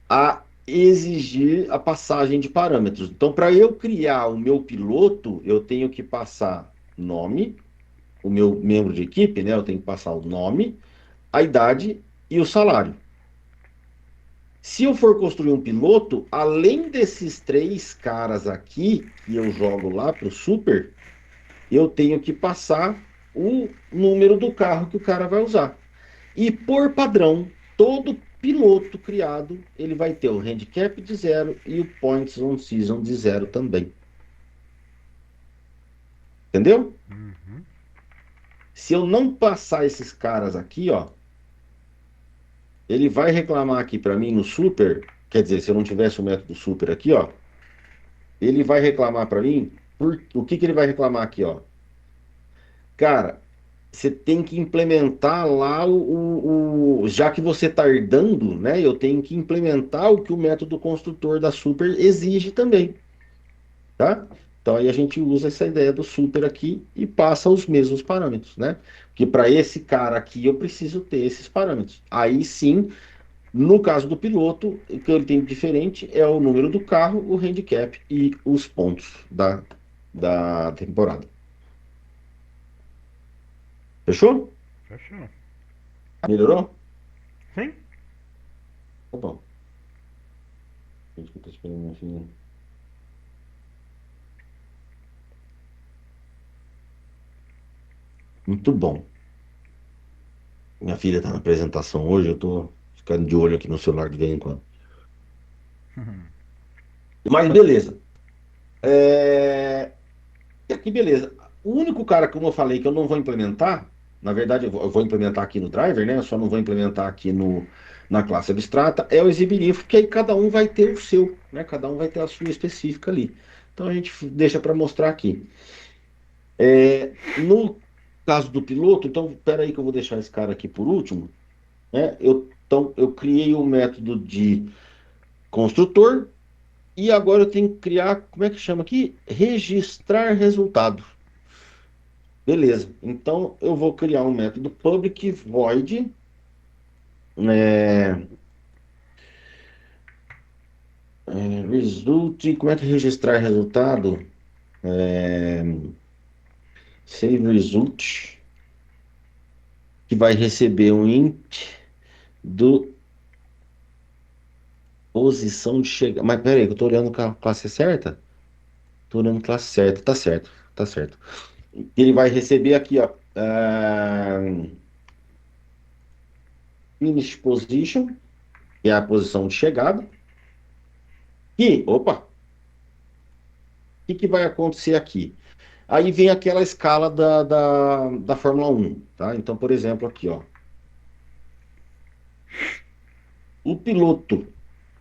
a exigir a passagem de parâmetros. Então, para eu criar o meu piloto, eu tenho que passar nome, o meu membro de equipe, né? Eu tenho que passar o nome, a idade e o salário. Se eu for construir um piloto, além desses três caras aqui, que eu jogo lá para o super, eu tenho que passar o número do carro que o cara vai usar. E por padrão, todo piloto criado, ele vai ter o handicap de zero e o points on season de zero também. Entendeu? Uhum. Se eu não passar esses caras aqui, ó, ele vai reclamar aqui para mim no super, quer dizer, se eu não tivesse o método super aqui, ó, ele vai reclamar para mim, o que que ele vai reclamar aqui, ó? Cara, você tem que implementar lá já que você está herdando, né? Eu tenho que implementar o que o método construtor da super exige também, tá? Então aí a gente usa essa ideia do super aqui e passa os mesmos parâmetros, né? Porque para esse cara aqui eu preciso ter esses parâmetros. Aí sim, no caso do piloto, o que ele tem de diferente é o número do carro, o handicap e os pontos da temporada. Fechou? Fechou. Melhorou? Sim? Tá bom. Gente, que eu tô esperando minha filha. Muito bom. Minha filha tá na apresentação hoje, eu tô ficando de olho aqui no celular de vez em quando. Mas beleza. E aqui, beleza. O único cara, como eu falei, que eu não vou implementar, na verdade, eu vou implementar aqui no driver, né? Eu só não vou implementar aqui na classe abstrata, é o exibirifo, que aí cada um vai ter o seu, né? Cada um vai ter a sua específica ali. Então a gente deixa para mostrar aqui. No caso do piloto, então, espera aí que eu vou deixar esse cara aqui por último, né? Então, eu criei um método de construtor e agora eu tenho que criar, como é que chama aqui? Registrar resultado. Beleza. Então, eu vou criar um método public void, é, result, como é que é registrar resultado? É, save result, que vai receber um int do posição de chegada. Mas peraí, que eu tô olhando com a classe certa? Tô olhando classe certa, tá certo, tá certo. Ele vai receber aqui, ó, finish position, que é a posição de chegada. E, opa, o que vai acontecer aqui? Aí vem aquela escala da Fórmula 1, tá? Então, por exemplo, aqui, ó. O piloto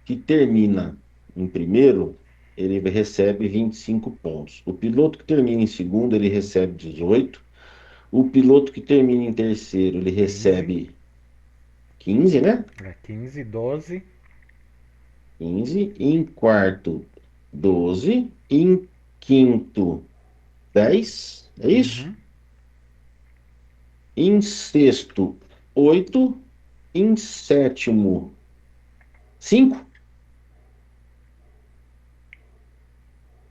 que termina em primeiro, ele recebe 25 pontos. O piloto que termina em segundo, ele recebe 18. O piloto que termina em terceiro, ele 15. recebe 15, né? É 15, 12. 15. Em quarto, 12. Em quinto, 10. É isso? Uhum. Em sexto, 8. Em sétimo, 5.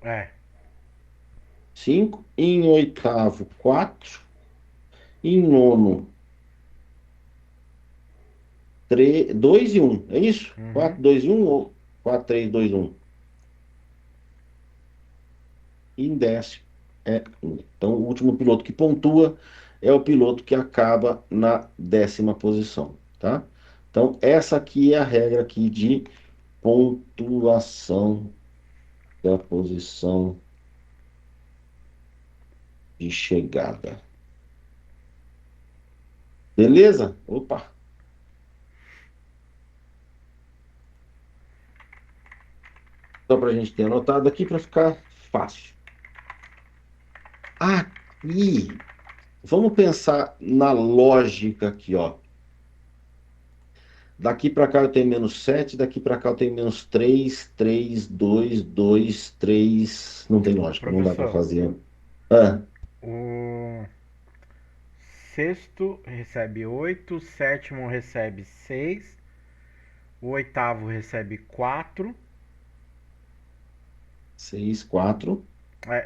É. 5. Em oitavo, 4. Em nono, 2 e 1. É isso? Uhum. 4, 2 e 1 ou 4, 3, 2, 1? E em décimo é 1. Então, o último piloto que pontua é o piloto que acaba na 10ª posição, tá? Então, essa aqui é a regra aqui de pontuação da posição de chegada. Beleza? Opa! Só para a gente ter anotado aqui para ficar fácil. Aqui, Vamos pensar na lógica aqui, ó. Daqui para cá eu tenho menos 7, daqui para cá eu tenho menos 3, 3, 2, 2, 3. Não tem lógica, não dá para Professor, fazer. Ah, o sexto recebe 8, o sétimo recebe 6, o oitavo recebe 4, 6, 4,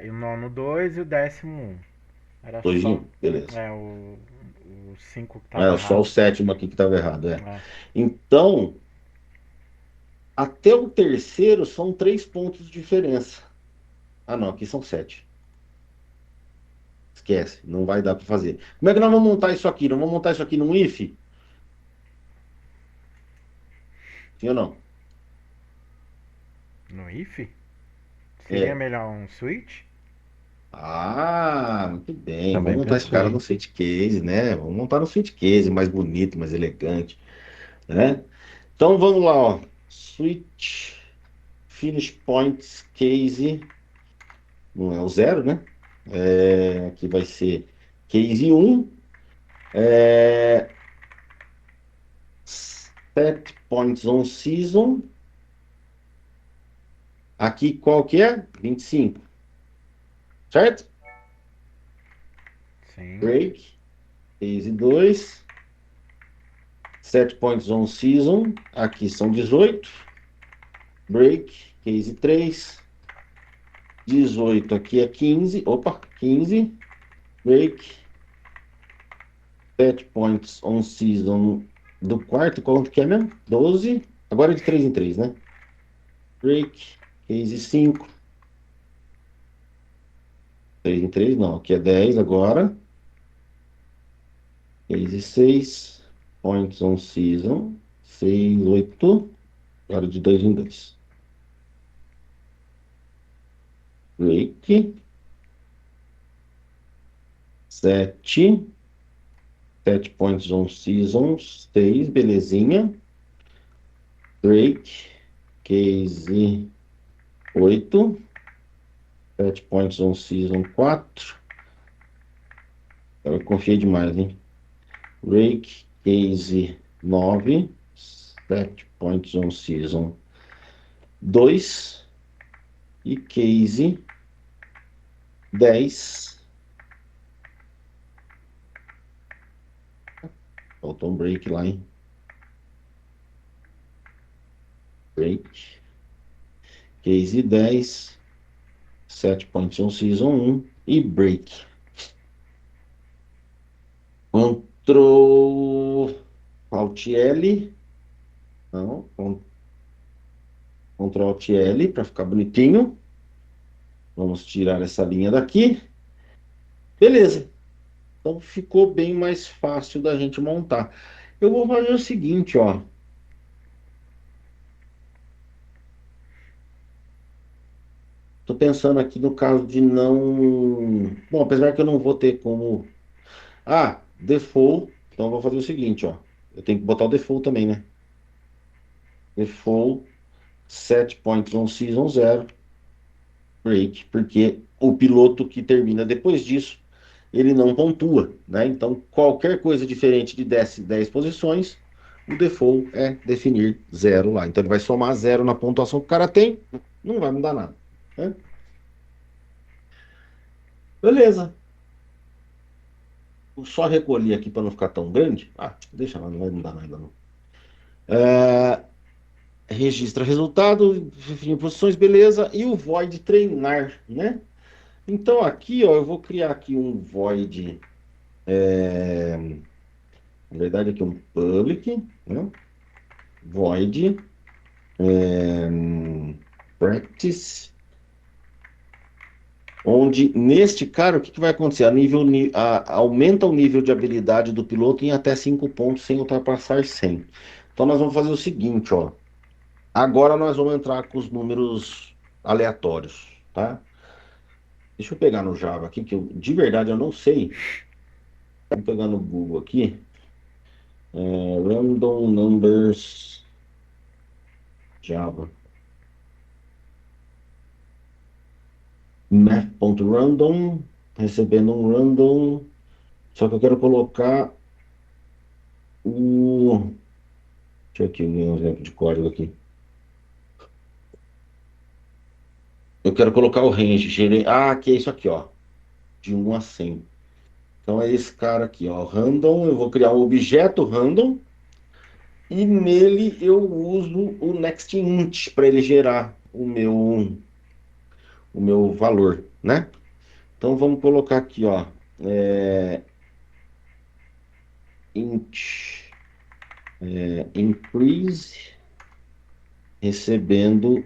e o nono 2 e o décimo 1. Era 2 e só 1. Beleza. o 5 que estava É só o errado. sétimo aqui que estava errado, é. É. Então, até o terceiro são 3 pontos de diferença. Ah, não, aqui são 7. Esquece, não vai dar para fazer. Como é que nós vamos montar isso aqui? Nós vamos montar isso aqui num if? Sim ou não? No if? Seria É. melhor um switch? Ah, muito bem. Também Vamos montar esse cara pensei. no switch case, né? Vamos montar no switch case, mais bonito, mais elegante, né? Então vamos lá, ó. Switch finish points case, não é o zero, né? Aqui vai ser case um. Set points on season. Aqui qual que é? 25, certo? Sim. Break, case 2. Set points on season. Aqui são 18. Break, case 3. 18 aqui é 15. Opa, 15. Break. Set points on season do quarto, quanto que é mesmo? 12. Agora é de 3 em 3, né? Break, case 5. 3 em 3 não. Aqui é 10 agora. Case 6. Points on season. 6, 8. Agora de 2 em 2. Break. 7. Set points on season. 6, belezinha. Break. Case 8. Set points on season 4. Eu confiei demais, hein? Break. Case 9. Set points on season 2. E case 10. Faltou um break lá, hein? Break. Case 10. Set points on season 1. E break. Ctrl Alt L. Não, Ctrl Alt L para ficar bonitinho. Vamos tirar essa linha daqui. Beleza. Então ficou bem mais fácil da gente montar. Eu vou fazer o seguinte, ó. Tô pensando aqui no caso de não. Bom, apesar que eu não vou ter como. Ah, default. Então eu vou fazer o seguinte, ó. Eu tenho que botar o default também, né? Default set points on season 0 break, porque o piloto que termina depois disso, ele não pontua, né? Então, qualquer coisa diferente de 10 posições, o default é definir 0 lá. Então, ele vai somar 0 na pontuação que o cara tem, não vai mudar nada, né? Beleza. Vou só recolher aqui para não ficar tão grande. Ah, deixa lá, não vai mudar nada, não. É, registra resultado, define posições, beleza. E o void treinar, né? Então, aqui, ó, eu vou criar aqui um void. Na verdade, aqui um public, né? Void practice, onde neste cara, o que que vai acontecer? Aumenta o nível de habilidade do piloto em até 5 pontos sem ultrapassar 100. Então nós vamos fazer o seguinte, ó. Agora nós vamos entrar com os números aleatórios, tá? Deixa eu pegar no Java aqui, que de verdade eu não sei. Vamos pegar no Google aqui. Random numbers Java. Math.random, recebendo um random Só que eu quero colocar o. Deixa eu aqui ver um exemplo de código aqui. Eu quero colocar o range. Ah, aqui é isso aqui, ó. De 1 a 100. Então é esse cara aqui, ó. Random. Eu vou criar um objeto random. E nele eu uso o nextInt para ele gerar o meu valor, né? Então vamos colocar aqui, ó. Int increase recebendo.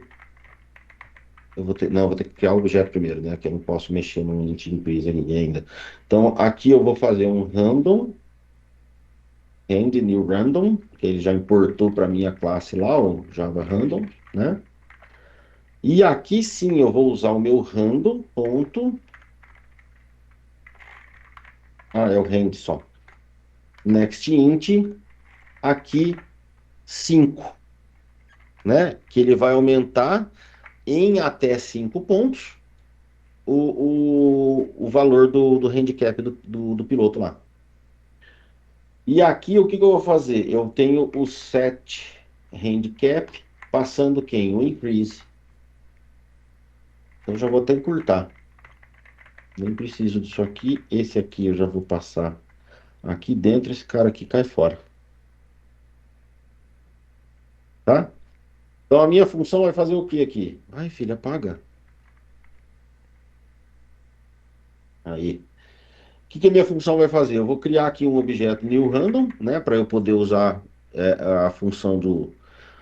Não, eu vou ter que criar o objeto primeiro, né? Que eu não posso mexer no int increase ali ainda. Então aqui eu vou fazer um random, and new random, que ele já importou para minha classe lá, o Java random, né? E aqui sim eu vou usar o meu random ponto. Ah, é o rand só. NextInt aqui 5, né? Que ele vai aumentar em até 5 pontos o valor do handicap do piloto lá. E aqui o que eu vou fazer? Eu tenho o set handicap passando quem? O increase. Então já vou até encurtar. Nem preciso disso aqui. Esse aqui eu já vou passar aqui dentro. Esse cara aqui cai fora. Tá? Então a minha função vai fazer o que aqui? Ai, filha, apaga. Aí. O que a minha função vai fazer? Eu vou criar aqui um objeto new random, né, para eu poder usar a função do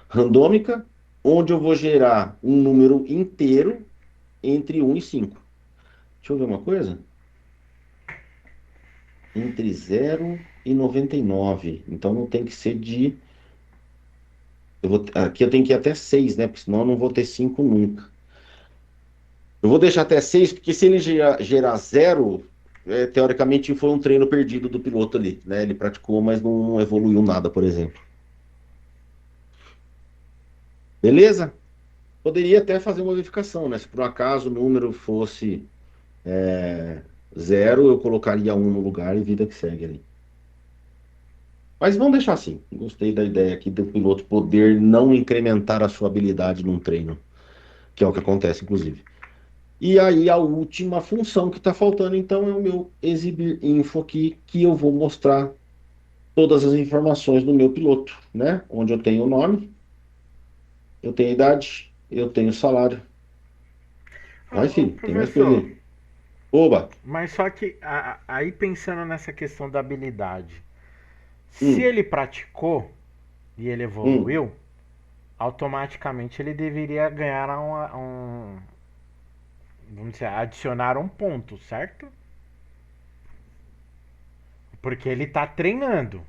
randômica, onde eu vou gerar um número inteiro entre 1 e 5. Deixa eu ver uma coisa. Entre 0 e 99. Então não tem que ser de. Aqui eu tenho que ir até 6, né? Porque senão eu não vou ter 5 nunca. Eu vou deixar até 6, porque se ele gerar 0, teoricamente foi um treino perdido do piloto ali, né? Ele praticou, mas não evoluiu nada, por exemplo. Beleza? Poderia até fazer uma verificação, né? Se por um acaso o número fosse 0, eu colocaria 1 no lugar e vida que segue ali. Mas vamos deixar assim. Gostei da ideia aqui do piloto poder não incrementar a sua habilidade num treino, que é o que acontece, inclusive. E aí a última função que está faltando, então, é o meu exibir info aqui, que eu vou mostrar todas as informações do meu piloto, né? Onde eu tenho o nome, eu tenho a idade, eu tenho o salário. Vai, Ô, filho, tem mais coisa professor, aí. Oba! mas só que aí pensando nessa questão da habilidade, se Hum, ele praticou e ele hum. evoluiu, automaticamente ele deveria ganhar vamos dizer, adicionar um ponto, certo? Porque ele tá treinando.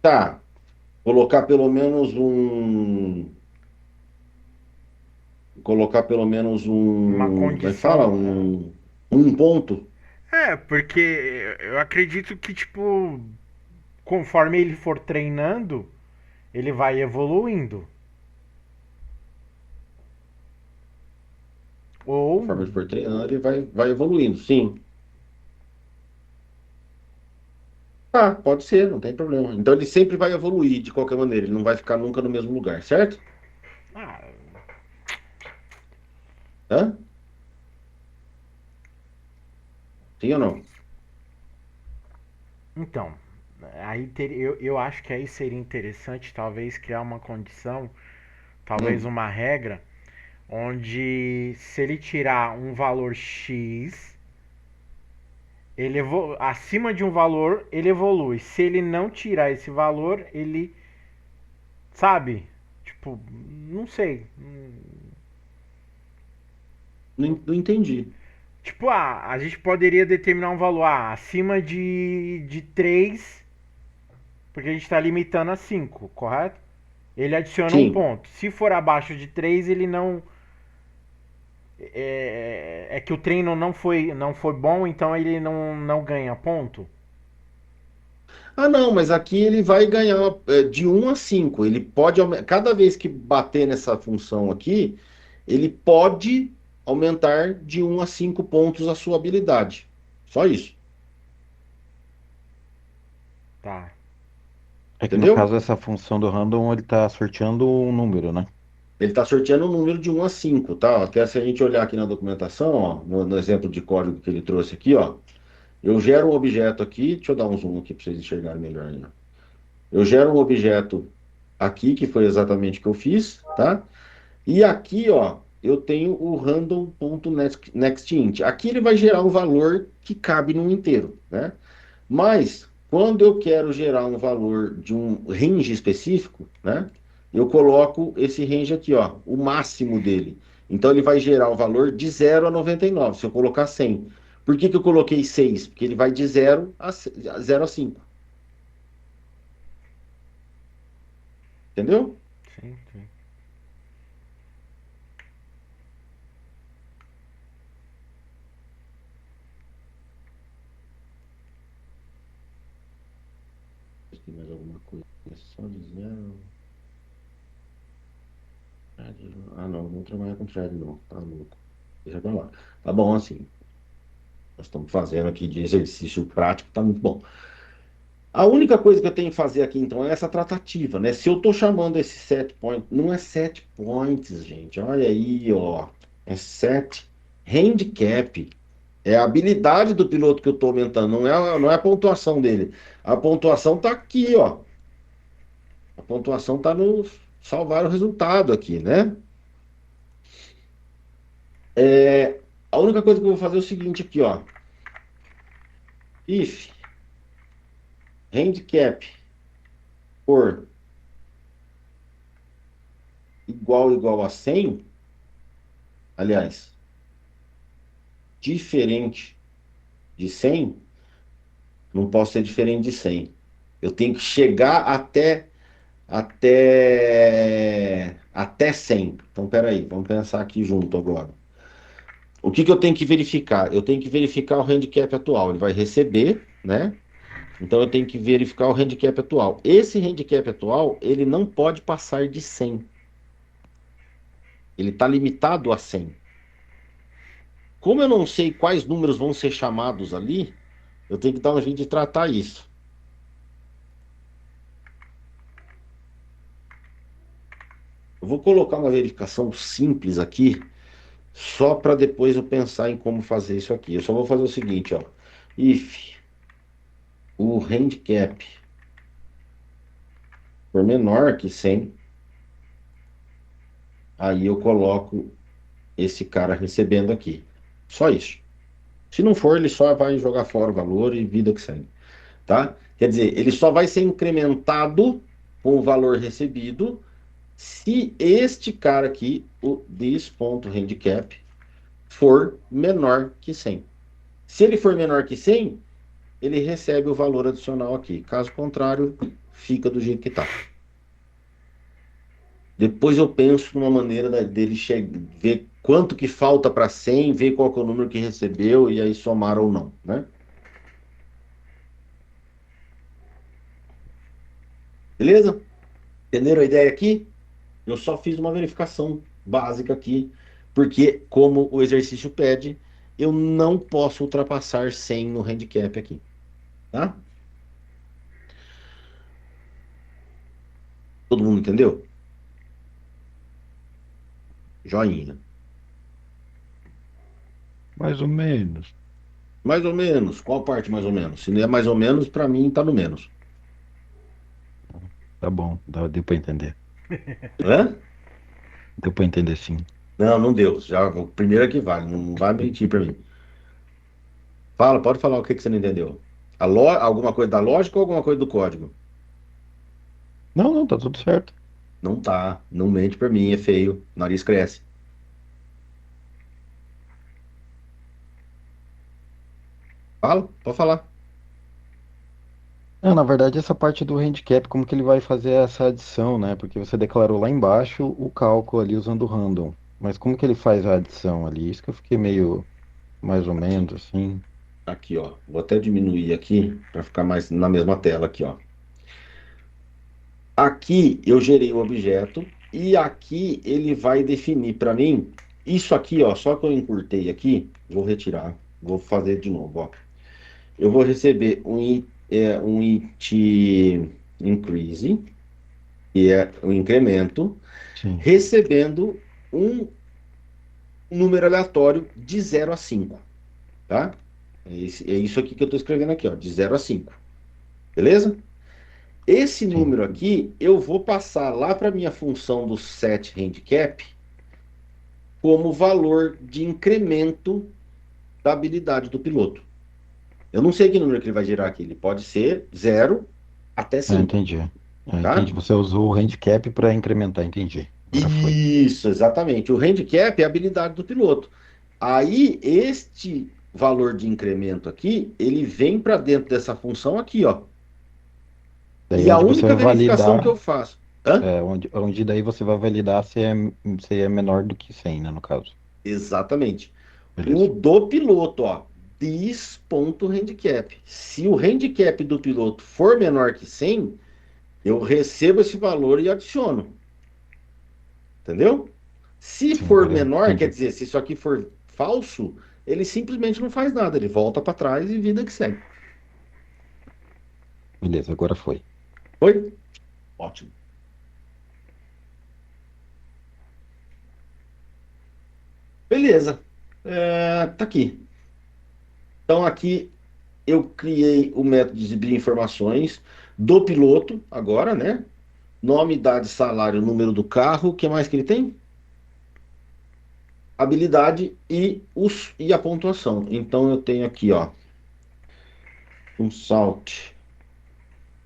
Tá. Colocar pelo menos um. Colocar pelo menos Uma um. Como é que fala? condição. Um ponto. Porque eu acredito que, tipo, conforme ele for treinando, ele vai evoluindo. Ou. Conforme ele for treinando, ele vai evoluindo. Sim. Ah, pode ser, não tem problema. Então ele sempre vai evoluir de qualquer maneira. Ele não vai ficar nunca no mesmo lugar, certo? Ah, Hã? Sim ou não? então. Eu acho que aí seria interessante, talvez, criar uma condição, talvez Hum. uma regra, onde se ele tirar um valor X, acima de um valor, ele evolui. Se ele não tirar esse valor, ele. Sabe? Tipo, não sei. Não entendi. Tipo, a gente poderia determinar um valor acima de 3 porque a gente está limitando a 5, correto? Ele adiciona um Sim. ponto. Se for abaixo de 3 ele não. É que o treino não foi bom, então ele não ganha ponto. Ah, não, mas aqui ele vai ganhar de 1 a 5. Ele pode, cada vez que bater nessa função aqui, ele pode aumentar de 1 a 5 pontos a sua habilidade. Só isso. Tá. É que no Entendeu? caso essa função do random ele tá sorteando um número, né? Ele está sorteando um número de 1 a 5, tá? Até se a gente olhar aqui na documentação, ó, no exemplo de código que ele trouxe aqui, ó, eu gero um objeto aqui, deixa eu dar um zoom aqui para vocês enxergarem melhor ainda. Eu gero um objeto aqui, que foi exatamente o que eu fiz, tá? E aqui, ó, eu tenho o random.nextInt. Aqui ele vai gerar um valor que cabe num inteiro, né? Mas, quando eu quero gerar um valor de um range específico, né? Eu coloco esse range aqui, ó, o máximo dele. Então, ele vai gerar o valor de 0 a 99, se eu colocar 100. Por que que eu coloquei 6? Porque ele vai de 0 a 5. Entendeu? Sim, sim. Tem mais alguma coisa? É só de 0. Ah, não, não trabalha com thread, não. Tá louco. Deixa pra lá. Tá bom assim. Nós estamos fazendo aqui de exercício prático, tá muito bom. A única coisa que eu tenho que fazer aqui, então, é essa tratativa, né? Se eu estou chamando esse set point, não é set points, gente. Olha aí, ó. É set handicap. É a habilidade do piloto que eu estou aumentando, não é a pontuação dele. A pontuação está aqui, ó. A pontuação está no salvar o resultado aqui, né? A única coisa que eu vou fazer é o seguinte aqui, ó. If handicap for igual a 100, aliás, diferente de 100, não posso ser diferente de 100. Eu tenho que chegar até 100. Então, peraí, vamos pensar aqui junto agora. O que que eu tenho que verificar? Eu tenho que verificar o handicap atual. Ele vai receber, né? Então, eu tenho que verificar o handicap atual. Esse handicap atual, ele não pode passar de 100. Ele está limitado a 100. Como eu não sei quais números vão ser chamados ali, eu tenho que dar um jeito de tratar isso. Eu vou colocar uma verificação simples aqui, só para depois eu pensar em como fazer isso aqui. Eu só vou fazer o seguinte, ó. If o handicap for menor que 100, aí eu coloco esse cara recebendo aqui. Só isso. Se não for, ele só vai jogar fora o valor e vida que segue, tá? Quer dizer, ele só vai ser incrementado com o valor recebido se este cara aqui, o this.handicap, for menor que 100. Se ele for menor que 100, ele recebe o valor adicional aqui. Caso contrário, fica do jeito que está. Depois eu penso numa maneira dele ver quanto que falta para 100, ver qual que é o número que recebeu e aí somar ou não, né? Beleza? Entenderam a ideia aqui? Eu só fiz uma verificação básica aqui, porque como o exercício pede, eu não posso ultrapassar 100 no handicap aqui, tá? Todo mundo entendeu? Joinha. Mais ou menos. Mais ou menos. Qual parte mais ou menos? Se não é mais ou menos, para mim tá no menos. Tá bom, deu pra entender. Hã? Deu pra entender sim. Não, não deu. Já, o primeiro é que vale. Não vai mentir para mim. Fala, pode falar o que que você não entendeu. Alguma coisa da lógica ou alguma coisa do código? Não, não, tá tudo certo. Não tá. Não mente para mim, é feio. O nariz cresce. Fala, pode falar. Na verdade, essa parte do handicap, como que ele vai fazer essa adição, né? Porque você declarou lá embaixo o cálculo ali usando o random. Mas como que ele faz a adição ali? Isso que eu fiquei meio mais ou Aqui, menos assim. aqui, ó. Vou até diminuir aqui para ficar mais na mesma tela aqui, ó. Aqui eu gerei o objeto e aqui ele vai definir para mim isso aqui, ó. Só que eu encurtei aqui, vou retirar, vou fazer de novo, ó. eu vou receber um it increase, que é o incremento, Sim, recebendo um número aleatório de 0 a 5, tá? É isso aqui que eu estou escrevendo aqui, ó, de 0 a 5, beleza? Esse sim. número aqui eu vou passar lá para minha função do set handicap como valor de incremento da habilidade do piloto. Eu não sei que número que ele vai gerar aqui. Ele pode ser 0 até 5, Entendi. tá? Entendi. Você usou o handicap para incrementar, entendi. Agora foi. Isso, exatamente. O handicap é a habilidade do piloto. Aí, este valor de incremento aqui, ele vem para dentro dessa função aqui, ó. Daí E a onde você única vai verificação que validar, eu faço. Hã? onde daí você vai validar se é menor do que 100, né, no caso. Exatamente. O Beleza. do piloto, ó. Handicap. Se o handicap do piloto for menor que 100, eu recebo esse valor e adiciono. Entendeu? Se Sim, for agora menor, quer entendi. dizer, se isso aqui for falso, ele simplesmente não faz nada. Ele volta para trás e vida que segue. Beleza, agora foi. Foi? Ótimo. Beleza. Tá aqui. Então, aqui eu criei o método de exibir informações do piloto, agora, né? Nome, idade, salário, número do carro. O que mais que ele tem? Habilidade e a pontuação. Então, eu tenho aqui, ó, um salt,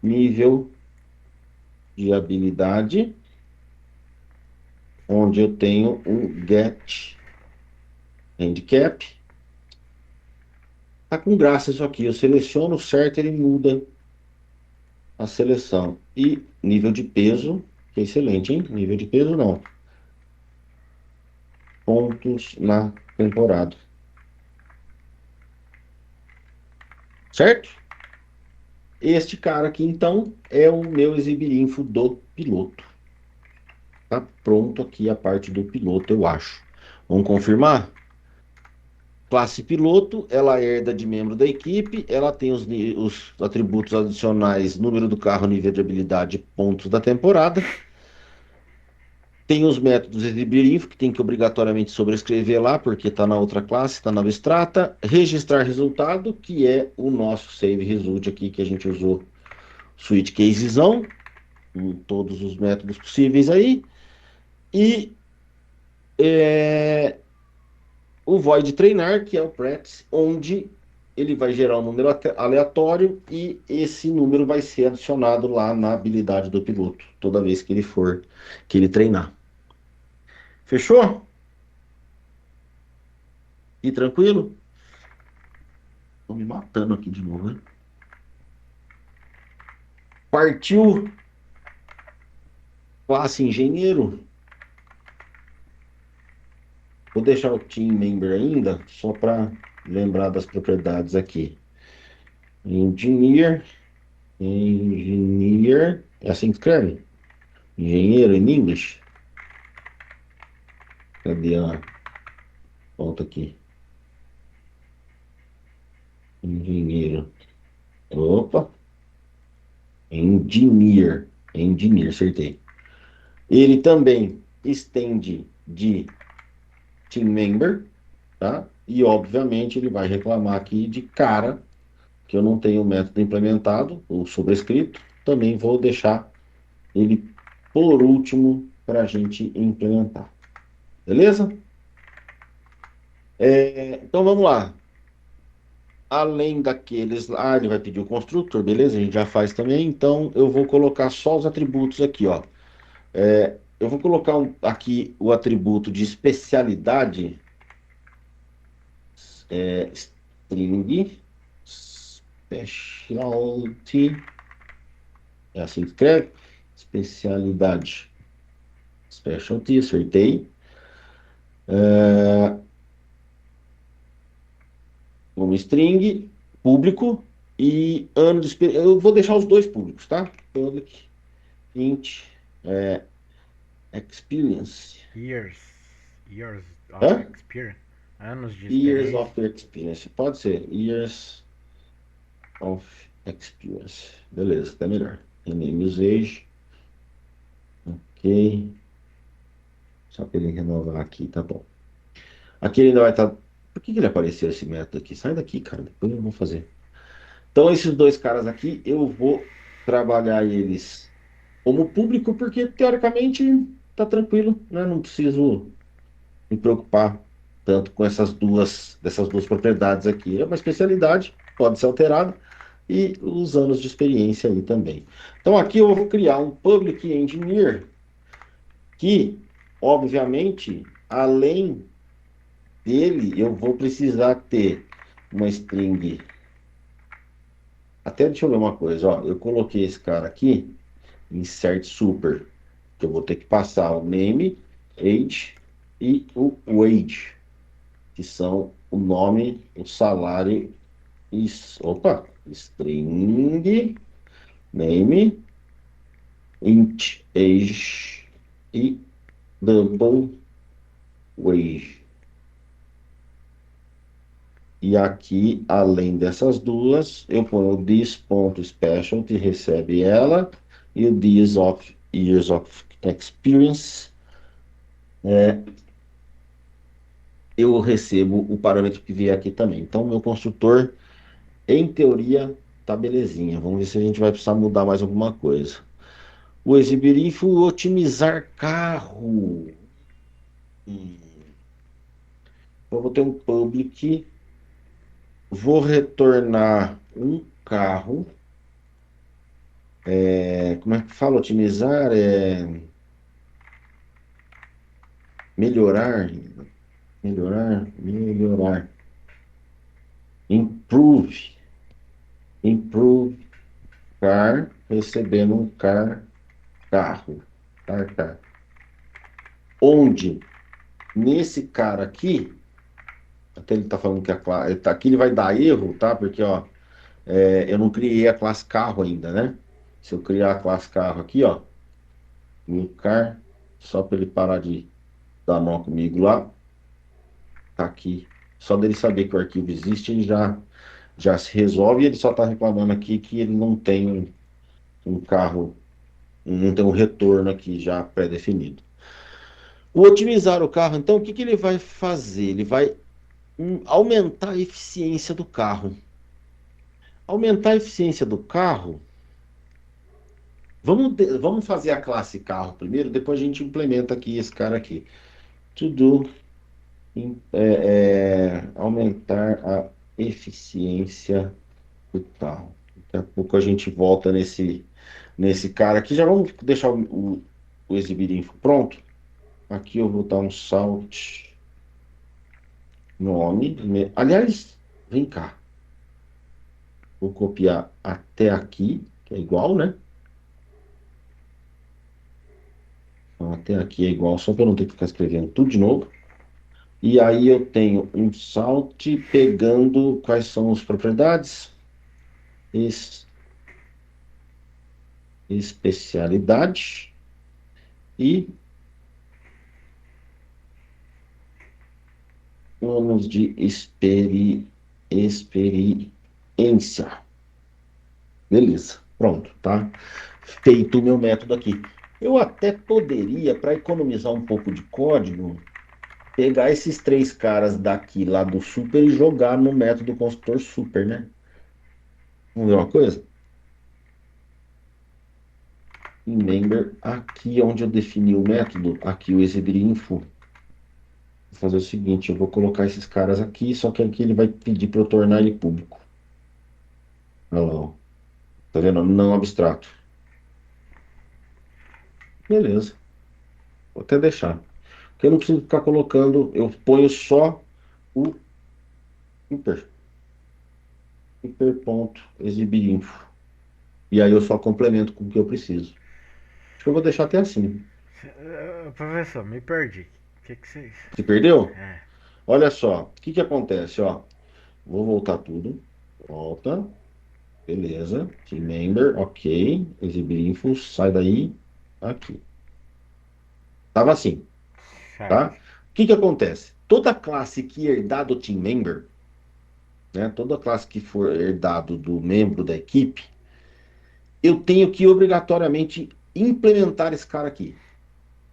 nível de habilidade, onde eu tenho um get handicap. Tá com graça isso aqui. Eu seleciono certo, ele muda a seleção. E nível de peso, que é excelente, hein? Nível de peso não. Pontos na temporada. Certo? Este cara aqui, então, é o meu exibirinfo do piloto. Tá pronto aqui a parte do piloto, eu acho. Vamos confirmar? Classe piloto, ela herda de membro da equipe, ela tem os atributos adicionais, número do carro, nível de habilidade, pontos da temporada. Tem os métodos exibirinfo, que tem que obrigatoriamente sobrescrever lá, porque está na outra classe, está na abstrata. Registrar resultado, que é o nosso save result aqui, que a gente usou switch casezão, com todos os métodos possíveis aí. E o void treinar, que é o practice, onde ele vai gerar um número aleatório e esse número vai ser adicionado lá na habilidade do piloto, toda vez que ele treinar. Fechou? E tranquilo? Tô me matando aqui de novo, hein? Partiu classe engenheiro. Vou deixar o team member ainda, só para lembrar das propriedades aqui. Engineer, engineer, é assim que escreve? Engenheiro em inglês? Cadê a volta aqui? Engenheiro. Opa, engineer, acertei. Ele também estende de team member, tá? E obviamente ele vai reclamar aqui de cara que eu não tenho o método implementado, o sobrescrito. Também vou deixar ele por último para a gente implementar. Beleza? Então vamos lá. Além daqueles lá, ele vai pedir o constructor, beleza? A gente já faz também. Então eu vou colocar só os atributos aqui, ó. Eu vou colocar aqui o atributo de especialidade, string, specialty, é assim que escreve, especialidade, specialty, acertei. Um string público e ano de eu vou deixar os dois públicos, tá? Public, int, é, experience. Years. Years of Hã? experience. Anos de Years experiência. of experience. Pode ser. Years of Experience. Beleza, tá melhor. Rename usage. Ok. Só para ele renovar aqui, tá bom. Aqui ele ainda vai estar. Por que ele apareceu esse método aqui? Sai daqui, cara. Depois eu vou fazer. Então, esses dois caras aqui, eu vou trabalhar eles como público, porque teoricamente tá tranquilo, né? Não preciso me preocupar tanto com dessas duas propriedades aqui. É uma especialidade, pode ser alterada, e os anos de experiência aí também. Então, aqui eu vou criar um Public Engineer que, obviamente, além dele, eu vou precisar ter uma string. Até deixa eu ver uma coisa, ó. Eu coloquei esse cara aqui, insert super, que eu vou ter que passar o name, age e o wage, que são o nome, o salário e opa, string, name, int, age e double wage. E aqui, além dessas duas, eu ponho o this.special, que recebe ela, e o this of years of experience, eu recebo o parâmetro que vier aqui também. Então, meu construtor, em teoria, tá belezinha. Vamos ver se a gente vai precisar mudar mais alguma coisa. O exibir info, otimizar carro. Hum, Eu vou ter um public, vou retornar um carro. Como é que fala? Otimizar melhorar, melhorar. Improve, improve car, recebendo um carro, car. Onde, nesse cara aqui, até ele tá falando que a classe, aqui ele vai dar erro, tá? Porque, ó, eu não criei a classe carro ainda, né? Se eu criar a classe carro aqui, ó, new car, só para ele parar de dar nó comigo lá, tá aqui. Só dele saber que o arquivo existe, ele já se resolve. E ele só está reclamando aqui que ele não tem um carro, não tem um retorno aqui já pré-definido. O otimizar o carro, então, o que ele vai fazer? Ele vai aumentar a eficiência do carro. Aumentar a eficiência do carro. Vamos fazer a classe carro primeiro, depois a gente implementa aqui esse cara aqui. To do, aumentar a eficiência do carro. Daqui a pouco a gente volta nesse cara aqui. Já vamos deixar o exibir info pronto. Aqui eu vou dar um salt nome. Aliás, vem cá. Vou copiar até aqui, que é igual, né? Então, até aqui é igual, só para eu não ter que ficar escrevendo tudo de novo. E aí eu tenho um salt pegando quais são as propriedades. Especialidade e anos de experiência. Beleza, pronto, tá? Feito o meu método aqui. Eu até poderia, para economizar um pouco de código, pegar esses três caras daqui lá do super e jogar no método construtor super, né? Vamos ver uma coisa? Em member, aqui onde eu defini o método, aqui o exibir info. Vou fazer o seguinte, eu vou colocar esses caras aqui, só que aqui ele vai pedir para eu tornar ele público. Olha lá, ó. Tá vendo? Não abstrato. Beleza. Vou até deixar. Porque eu não preciso ficar colocando, eu ponho só o hiper. Hiper.exibir info. E aí eu só complemento com o que eu preciso. Acho que eu vou deixar até assim. Professor, me perdi. O que vocês. Se perdeu? É. Olha só. O que acontece, ó. Vou voltar tudo. Volta. Beleza. Team member. Ok. Exibir info. Sai daí. Aqui. Tava assim. Certo. Tá? O que acontece? Toda classe que herdar do team member, né? Toda classe que for herdado do membro da equipe, eu tenho que obrigatoriamente implementar esse cara aqui.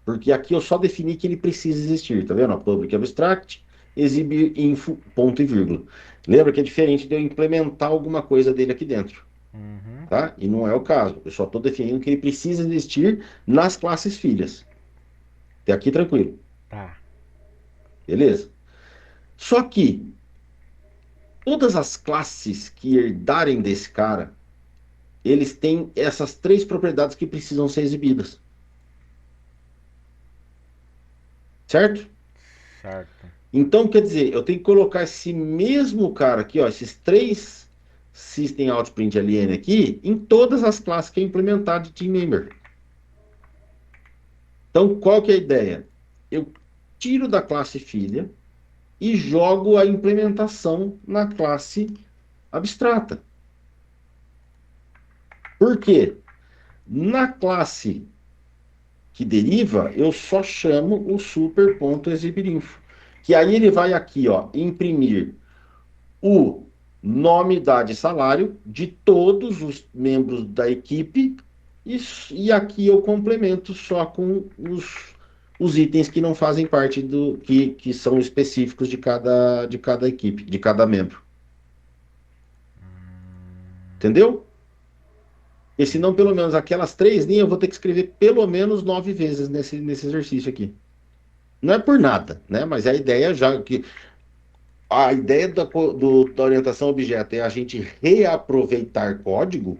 Porque aqui eu só defini que ele precisa existir, tá vendo? A public abstract, exibir info, ponto e vírgula. Lembra que é diferente de eu implementar alguma coisa dele aqui dentro, Uhum. tá? E não é o caso. Eu só estou definindo que ele precisa existir nas classes filhas. Até aqui tranquilo, Tá. beleza? Só que todas as classes que herdarem desse cara, eles têm essas três propriedades que precisam ser exibidas, certo? Certo. Então, quer dizer, eu tenho que colocar esse mesmo cara aqui, ó, esses três System Out Print Alien aqui, em todas as classes que é implementado de Team Member. Então, qual que é a ideia? Eu tiro da classe filha e jogo a implementação na classe abstrata. Por quê? Na classe que deriva, eu só chamo o super.exibirinfo. Que aí ele vai aqui, ó, imprimir o nome, idade e salário de todos os membros da equipe e aqui eu complemento só com os itens que não fazem parte do que são específicos de cada equipe, de cada membro. Entendeu? E senão, pelo menos aquelas três linhas eu vou ter que escrever pelo menos 9 vezes nesse exercício aqui. Não é por nada, né? Mas a ideia já que a ideia da orientação a objeto é a gente reaproveitar código,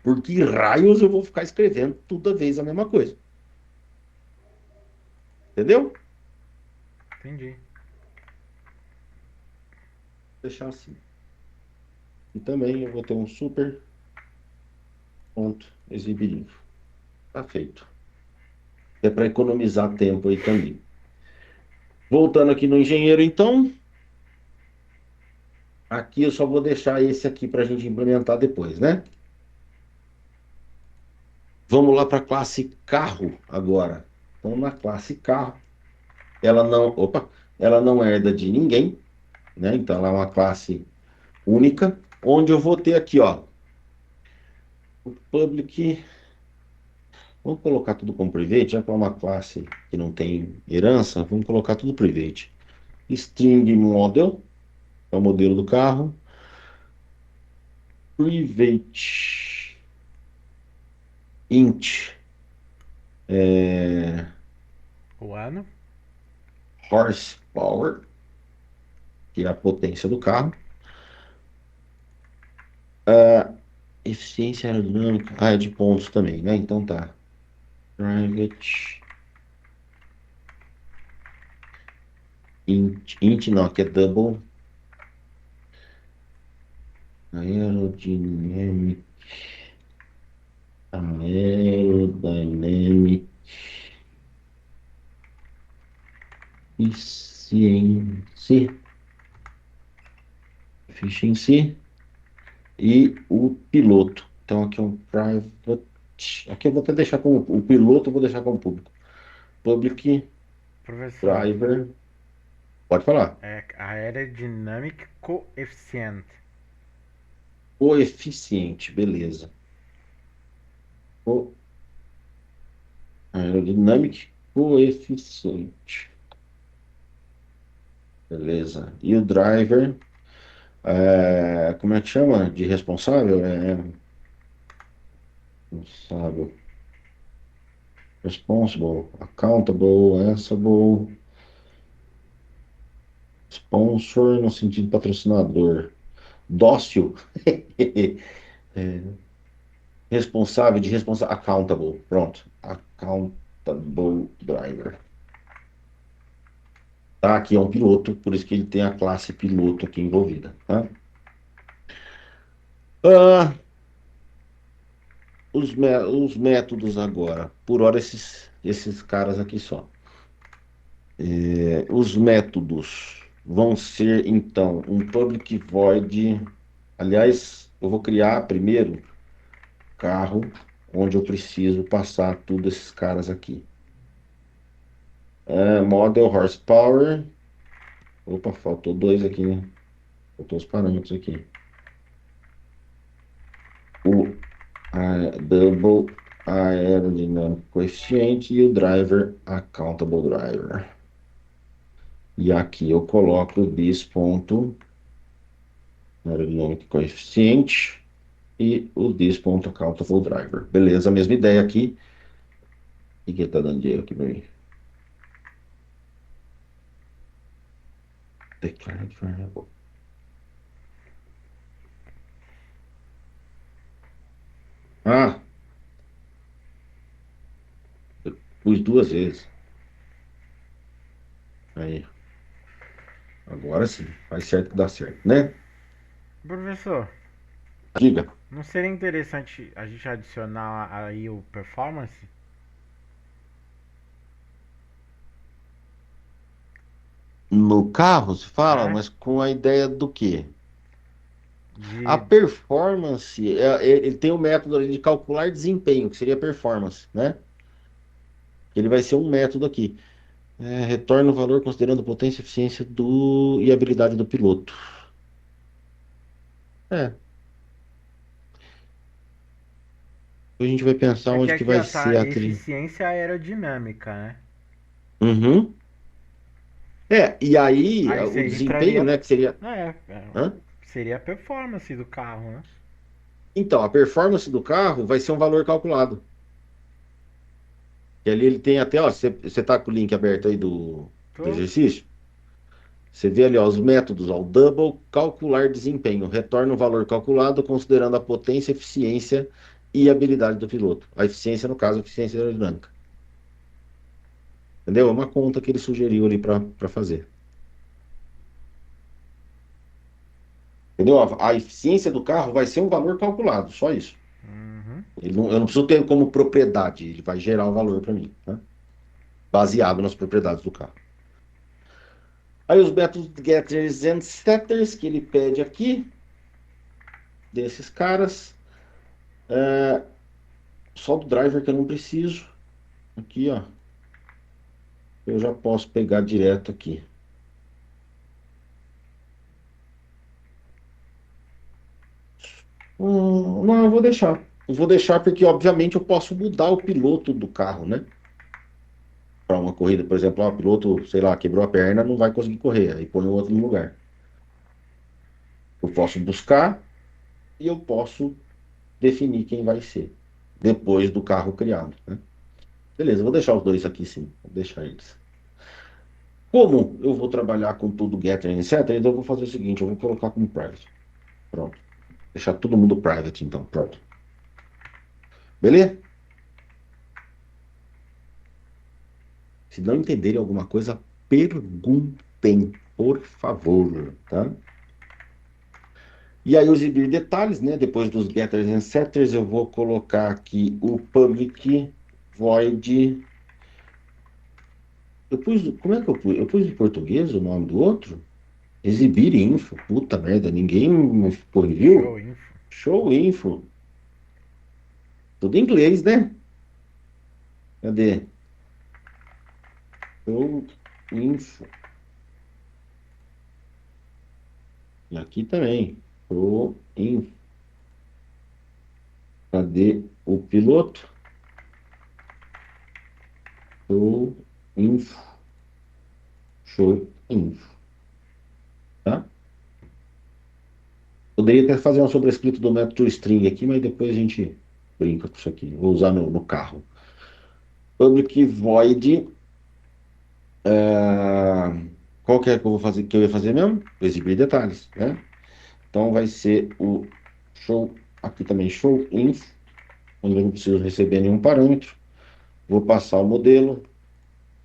porque raios eu vou ficar escrevendo toda vez a mesma coisa. Entendeu? Entendi. Vou deixar assim. E também eu vou ter um super ponto exibirinfo. Tá feito. É para economizar tempo aí também. Voltando aqui no engenheiro, então. Aqui eu só vou deixar esse aqui para a gente implementar depois, né? Vamos lá para a classe carro agora. Então, na classe carro, ela não herda de ninguém, né? Então, ela é uma classe única, onde eu vou ter aqui, ó, o public. Vamos colocar tudo como private, já que é uma classe que não tem herança, vamos colocar tudo private. String model, é o modelo do carro. Private int é, O ano? horsepower, que é a potência do carro. Eficiência aerodinâmica. Ah, é de pontos também, né? Então tá. Private int não, aqui é double. Aerodynamic. Aerodynamic. Eficiência. Efficiency. E o piloto. Então aqui é um private. Aqui eu vou até deixar como. O piloto eu vou deixar como público. Public Professor, driver. Pode falar. é Aerodynamic Coefficient. Coeficiente, beleza. O aerodynamic coeficiente. Beleza. E o driver, como é que chama? De responsável? Responsável. Responsible, accountable, answerable, sponsor no sentido patrocinador. Dócil. Responsável de responsável. Accountable. Pronto. Accountable driver. Tá? Aqui é um piloto, por isso que ele tem a classe piloto aqui envolvida. Tá? Ah, os métodos agora. Por hora, esses caras aqui só. Os métodos vão ser, então, um public void. Aliás, eu vou criar primeiro carro, onde eu preciso passar tudo esses caras aqui. Model horsepower. Opa, faltou dois aqui, né? Botou os parâmetros aqui. O double aerodynamic coeficiente e o driver accountable driver. E aqui eu coloco o this ponto aerodynamic coeficiente e o this ponto accountable driver. Beleza, mesma ideia aqui. O que tá dando dinheiro aqui pra mim? Declared variable. Ah, eu pus duas vezes. Aí, agora sim, faz certo que dá certo, né? Professor, Diga. não seria interessante a gente adicionar aí o performance? No carro se fala, É? mas com a ideia do quê? A De. performance, ele tem o método ali de calcular desempenho, que seria performance, né? Ele vai ser um método aqui. Retorna o valor considerando potência, eficiência e habilidade do piloto. É, a gente vai pensar É que onde que aqui, vai ó, tá ser a eficiência aerodinâmica, né? Uhum. E aí Aí o você desempenho, entraria. né, que seria. É, Hã? seria a performance do carro, né? Então, a performance do carro vai ser um valor calculado. E ali ele tem até, ó, você tá com o link aberto aí do Tô. exercício? Você vê ali, ó, os métodos, ó, o double calcular desempenho, retorna o valor calculado considerando a potência, eficiência e habilidade do piloto. A eficiência, no caso, a eficiência aerodinâmica. Entendeu? É uma conta que ele sugeriu ali para fazer. Entendeu? A eficiência do carro vai ser um valor calculado, só isso. Uhum. Eu não preciso ter como propriedade, ele vai gerar o valor para mim, tá? Baseado nas propriedades do carro. Aí os métodos getters and setters que ele pede aqui, desses caras, só do driver que eu não preciso. Aqui, ó, eu já posso pegar direto aqui. Não, eu vou deixar. Eu vou deixar porque, obviamente, eu posso mudar o piloto do carro, né? Para uma corrida, por exemplo, o piloto, sei lá, quebrou a perna, não vai conseguir correr, aí põe o outro no lugar. Eu posso buscar e eu posso definir quem vai ser depois do carro criado, né? Beleza, eu vou deixar os dois aqui sim, vou deixar eles. Como eu vou trabalhar com tudo getter, etc., então eu vou fazer o seguinte, eu vou colocar como private. Pronto. Deixar todo mundo private, então. Pronto. Beleza? Se não entenderem alguma coisa, perguntem, por favor, tá? E aí, eu exibir detalhes, né? Depois dos getters and setters, eu vou colocar aqui o public void. Como é que eu pus? Eu pus em português o nome do outro? Exibir info. Puta merda, ninguém me Show corrigiu? info. Show info. Tudo em inglês, né? Cadê? Show info. E aqui também. Show info. Cadê o piloto? Show info. Show info. Tá? Poderia até fazer um sobrescrito do método string aqui, mas depois a gente brinca com isso aqui. Vou usar no carro. Public void. ah, Qual que é que eu vou fazer, que eu ia fazer mesmo? Exibir detalhes, né? Então vai ser o show, aqui também show info, onde eu não preciso receber nenhum parâmetro. Vou passar o modelo,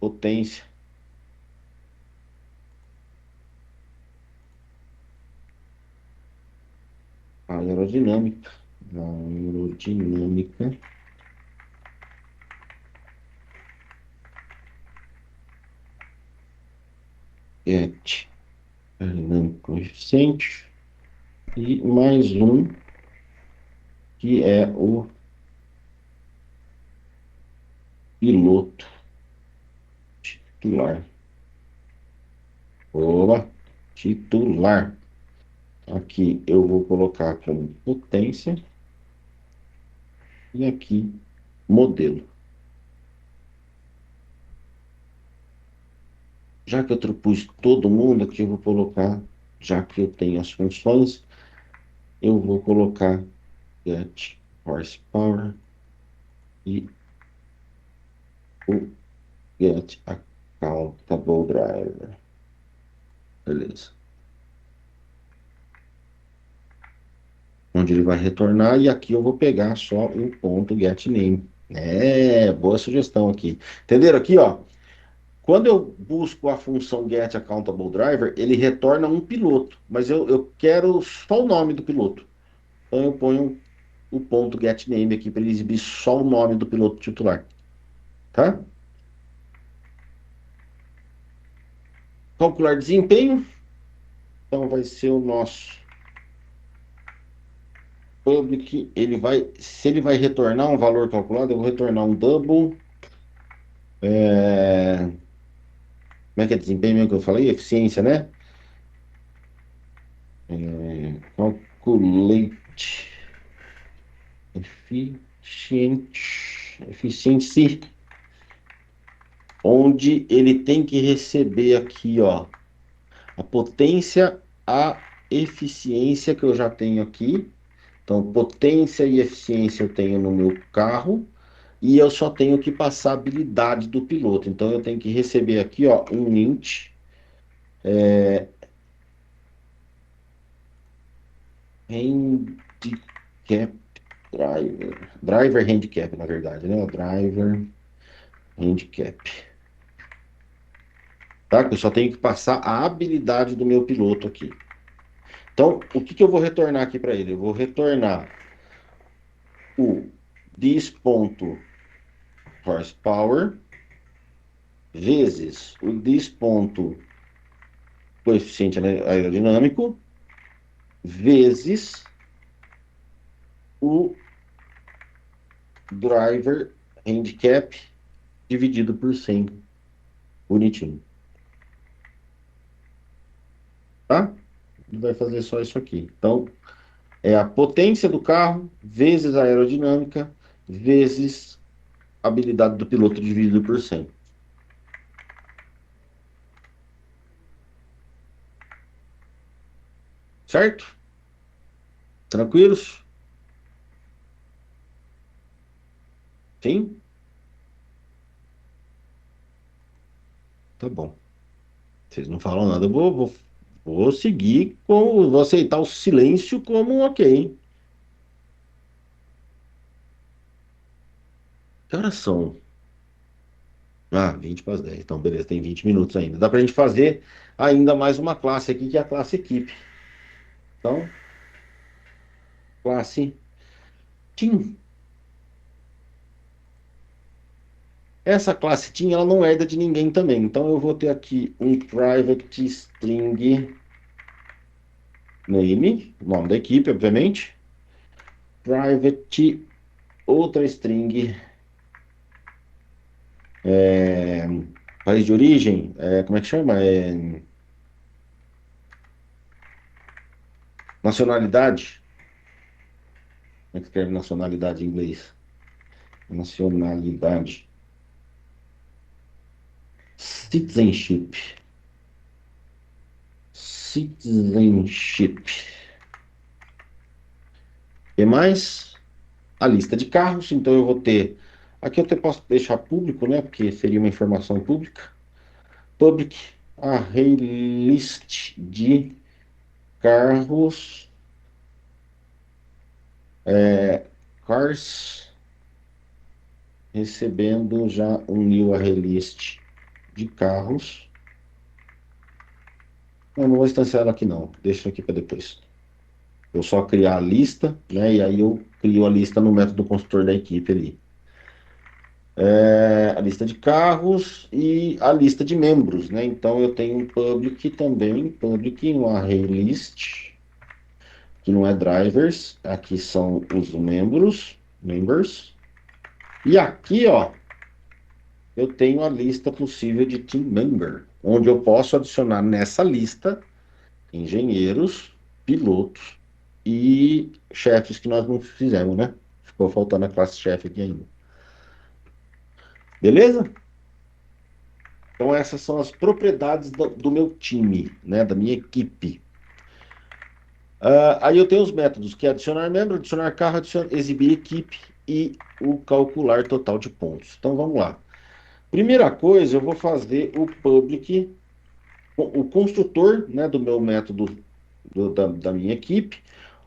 potência, aerodinâmica, aerodinâmica, get, aerodinâmico coeficiente, e mais um, que é o piloto titular. Oba, titular. Aqui eu vou colocar como potência e aqui modelo. Já que eu propus todo mundo, aqui eu vou colocar, já que eu tenho as funções, eu vou colocar get horsepower e o get accountable driver. Beleza. Onde ele vai retornar, e aqui eu vou pegar só o ponto get name. É, boa sugestão aqui. Entenderam aqui, ó? Quando eu busco a função get accountable driver, ele retorna um piloto, mas eu quero só o nome do piloto. Então eu ponho o ponto get name aqui para ele exibir só o nome do piloto titular, tá? Calcular desempenho, então vai ser o nosso public, se ele vai retornar um valor calculado, eu vou retornar um double, como é que é desempenho mesmo que eu falei? Eficiência, né? Calculate efficiency, onde ele tem que receber aqui, ó, a potência, a eficiência que eu já tenho aqui. Então, potência e eficiência eu tenho no meu carro e eu só tenho que passar a habilidade do piloto. Então, eu tenho que receber aqui, ó, um int handicap driver handicap, na verdade, né? Driver handicap. Tá? Eu só tenho que passar a habilidade do meu piloto aqui. Então, o que eu vou retornar aqui para ele? Eu vou retornar o this.horsepower vezes o this.coeficiente aerodinâmico vezes o driver handicap dividido por 100. Bonitinho. Tá? Ele vai fazer só isso aqui. Então, é a potência do carro vezes a aerodinâmica vezes a habilidade do piloto dividido por 100. Certo? Tranquilos? Sim? Tá bom. Vocês não falam nada, vou seguir vou aceitar o silêncio como um ok, hein? Que horas são? Ah, 20 para as 10. Então, beleza, tem 20 minutos ainda. Dá pra gente fazer ainda mais uma classe aqui, que é a classe equipe. Então, classe team. Essa classe team, ela não herda de ninguém também. Então, eu vou ter aqui um private string name, nome da equipe, obviamente. Private, outra string, país de origem, como é que chama? Nacionalidade. Como é que escreve nacionalidade em inglês? Nacionalidade. Citizenship. Citizenship. E mais? A lista de carros. Então eu vou ter. Aqui eu até posso deixar público, né? Porque seria uma informação pública. Public array list de carros. Cars. Recebendo já um new array list de carros. Eu não vou instanciar ela aqui não. Deixa aqui para depois. Eu só criar a lista, né? E aí eu crio a lista no método construtor da equipe ali. A lista de carros e a lista de membros, né? Então eu tenho um public também, public um array list, que não é drivers, aqui são os members. E aqui, ó, eu tenho a lista possível de team member, onde eu posso adicionar nessa lista engenheiros pilotos e chefes que nós não fizemos, né? Ficou faltando a classe chefe aqui ainda. Beleza? Então essas são as propriedades do meu time, né? Da minha equipe. Aí eu tenho os métodos, que é adicionar membro, adicionar carro, exibir equipe e o calcular total de pontos. Então vamos lá. Primeira coisa, eu vou fazer o public, o construtor, né, do meu método da minha equipe,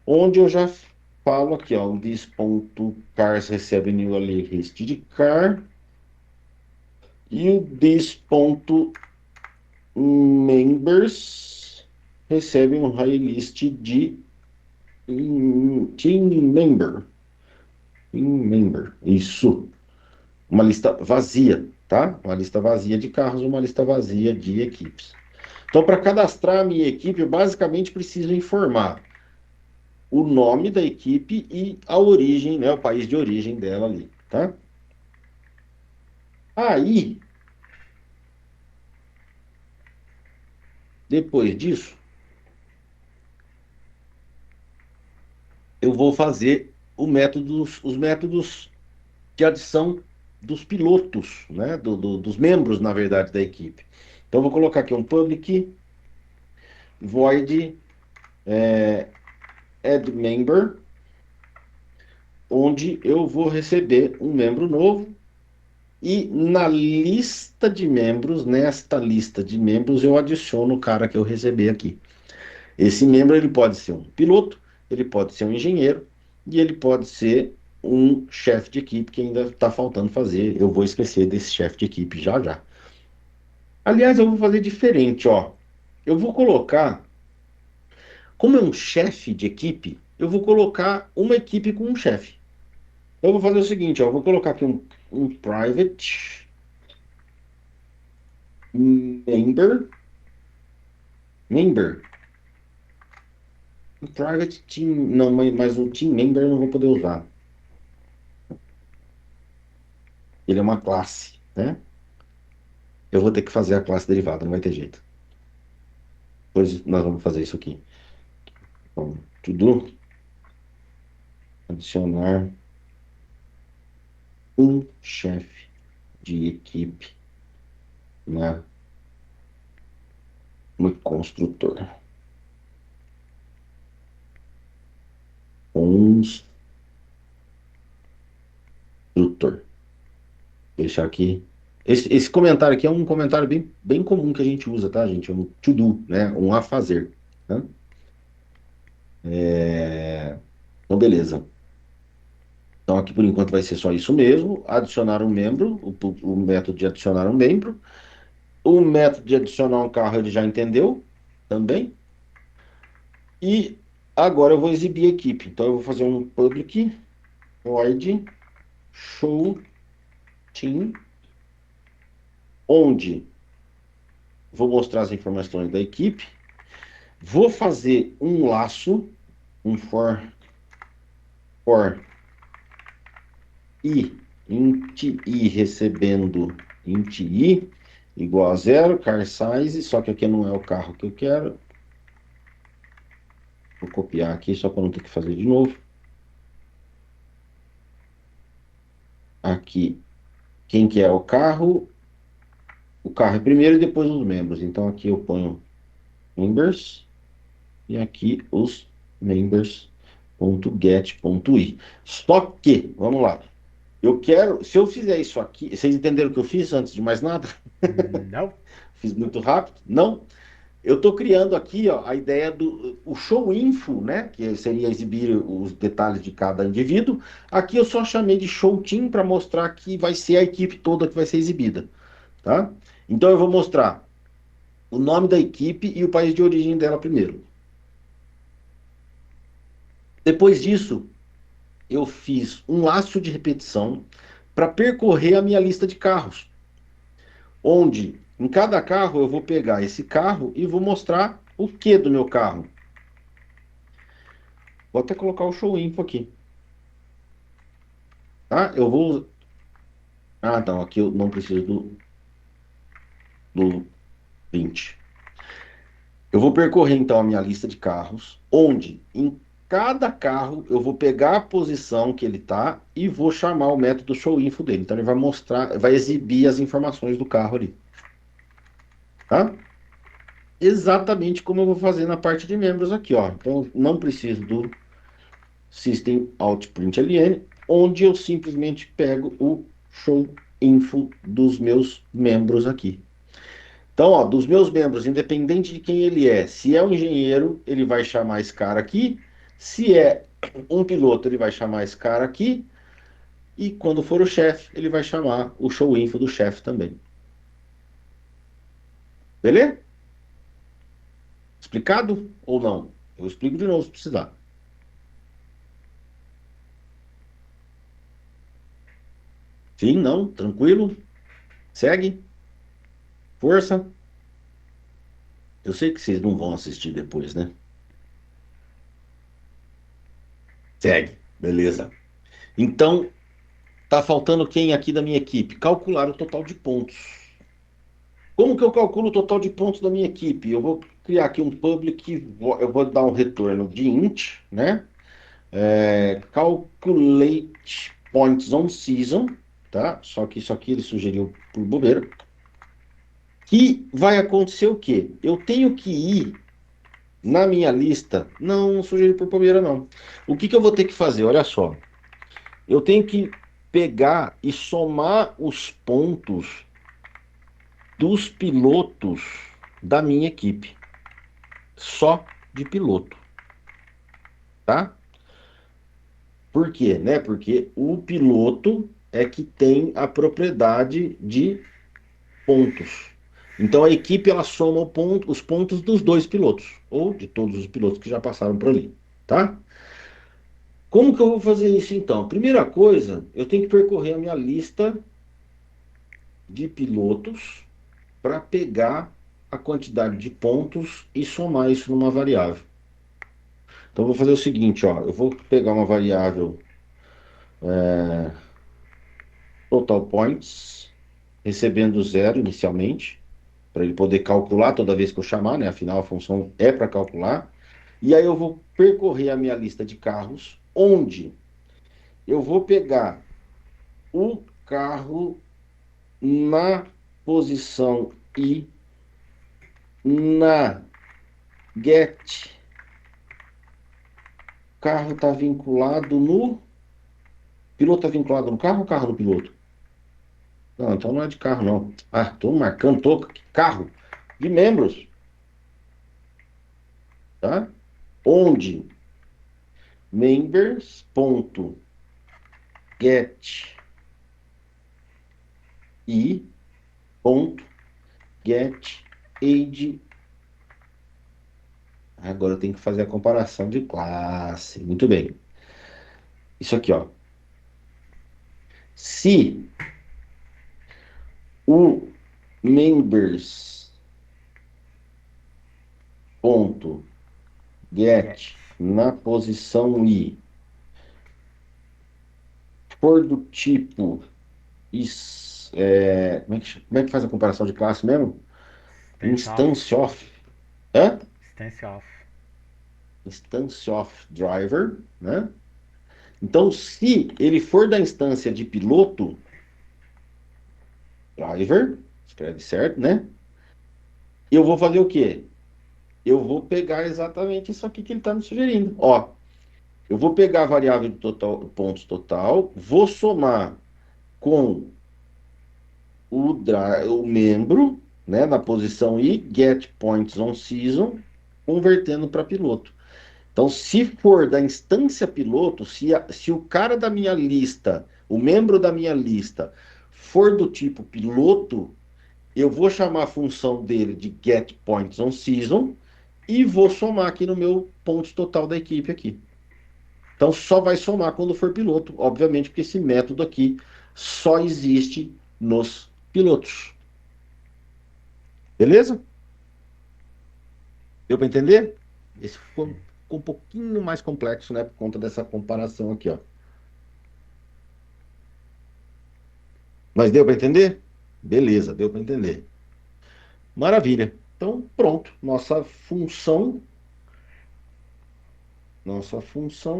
onde eu já falo aqui, ó, this.cars recebe new list de car e o this.members recebe um high list de team member. Team member, isso. Uma lista vazia, tá? Uma lista vazia de carros, uma lista vazia de equipes. Então, para cadastrar a minha equipe, eu basicamente preciso informar o nome da equipe e a origem, né, o país de origem dela ali, tá? Aí, depois disso, eu vou fazer os métodos de adição dos pilotos, né, dos membros, na verdade, da equipe. Então, eu vou colocar aqui um public void add member, onde eu vou receber um membro novo e na lista de membros, nesta lista de membros, eu adiciono o cara que eu recebi aqui. Esse membro ele pode ser um piloto, ele pode ser um engenheiro e ele pode ser um chefe de equipe que ainda está faltando fazer. Eu vou esquecer desse chefe de equipe já já. Aliás, eu vou fazer diferente, ó. Eu vou colocar, como é um chefe de equipe, eu vou colocar uma equipe com um chefe. Eu vou fazer o seguinte, ó, eu vou colocar aqui um private member, um private team, não, mas o team member eu não vou poder usar. Ele é uma classe, né? Eu vou ter que fazer a classe derivada, não vai ter jeito. Depois nós vamos fazer isso aqui. Então, tudo adicionar um chefe de equipe no construtor. Construtor. Deixar aqui. Esse comentário aqui é um comentário bem comum que a gente usa, tá, gente? Um to do, né? Um a fazer. Tá? Então, beleza. Então, aqui por enquanto vai ser só isso mesmo. Adicionar um membro, o método de adicionar um membro. O método de adicionar um carro ele já entendeu também. E agora eu vou exibir a equipe. Então, eu vou fazer um public void show team, onde vou mostrar as informações da equipe. Vou fazer um laço, um for i, int i recebendo int i igual a 0, car size, só que aqui não é o carro que eu quero. Vou copiar aqui só para não ter que fazer de novo. Aqui, quem que é o carro? O carro é primeiro e depois os membros. Então aqui eu ponho members e aqui os members.get.i. Só que, vamos lá. Eu quero, se eu fizer isso aqui, vocês entenderam o que eu fiz antes de mais nada? Não. Fiz muito rápido? Não. Eu estou criando aqui, ó, a ideia do o show info, né? Que seria exibir os detalhes de cada indivíduo. Aqui eu só chamei de show team para mostrar que vai ser a equipe toda que vai ser exibida, tá? Então eu vou mostrar o nome da equipe e o país de origem dela primeiro. Depois disso, eu fiz um laço de repetição para percorrer a minha lista de carros, onde em cada carro eu vou pegar esse carro e vou mostrar o que do meu carro. Vou até colocar o show info aqui. Tá? Eu vou. Ah, não. Aqui eu não preciso do print. Eu vou percorrer então a minha lista de carros, onde em cada carro eu vou pegar a posição que ele está e vou chamar o método show info dele. Então ele vai mostrar, vai exibir as informações do carro ali, tá? Exatamente como eu vou fazer na parte de membros aqui, ó. Então não preciso do System Out Print LN, onde eu simplesmente pego o show info dos meus membros aqui. Então, ó, dos meus membros, independente de quem ele é, se é um engenheiro, ele vai chamar esse cara aqui. Se é um piloto, ele vai chamar esse cara aqui. E quando for o chefe, ele vai chamar o show info do chefe também. Beleza? Explicado ou não? Eu explico de novo se precisar. Sim, não? Tranquilo? Segue? Força? Eu sei que vocês não vão assistir depois, né? Segue. Beleza. Então, tá faltando quem aqui da minha equipe? Calcular o total de pontos. Como que eu calculo o total de pontos da minha equipe? Eu vou criar aqui um public, eu vou dar um retorno de int, né? Calculate points on season, tá? Só que isso aqui ele sugeriu por bobeira. Que vai acontecer o quê? Eu tenho que ir na minha lista. Não sugeriu por bobeira, não. O que que eu vou ter que fazer? Olha só. Eu tenho que pegar e somar os pontos dos pilotos da minha equipe. Só de piloto, tá? Por quê, né? Porque o piloto é que tem a propriedade de pontos. Então a equipe ela soma os pontos dos dois pilotos, ou de todos os pilotos que já passaram por ali, tá? Como que eu vou fazer isso então? Primeira coisa, eu tenho que percorrer a minha lista de pilotos para pegar a quantidade de pontos e somar isso numa variável. Então eu vou fazer o seguinte, ó, eu vou pegar uma variável total points, recebendo zero inicialmente, para ele poder calcular toda vez que eu chamar, né? Afinal, a função é para calcular. E aí eu vou percorrer a minha lista de carros, onde eu vou pegar o carro na posição I na get. O carro está vinculado no. Piloto está vinculado no carro ou carro no piloto? Não, então não é de carro, não. Ah, estou marcando, tô carro de membros, tá? Onde members.get e ponto get age. Agora eu tenho que fazer a comparação de classe. Muito bem. Isso aqui, ó. Se o members ponto get na posição i for do tipo como é que faz a comparação de classe mesmo? Instance of. Hã? Instance of. Instance of driver, né? Então, se ele for da instância de piloto, driver, escreve certo, né? Eu vou fazer o quê? Eu vou pegar exatamente isso aqui que ele está me sugerindo. Ó, eu vou pegar a variável de total, pontos total, vou somar com o membro, né, na posição I, get points on season, convertendo para piloto. Então, se for da instância piloto, se o cara da minha lista, o membro da minha lista, for do tipo piloto, eu vou chamar a função dele de get points on season e vou somar aqui no meu ponto total da equipe aqui. Então, só vai somar quando for piloto, obviamente, porque esse método aqui só existe nos pilotos. Beleza? Deu para entender? Esse ficou um pouquinho mais complexo, né? Por conta dessa comparação aqui, ó. Mas deu para entender? Beleza, deu para entender. Maravilha. Então, pronto. Nossa função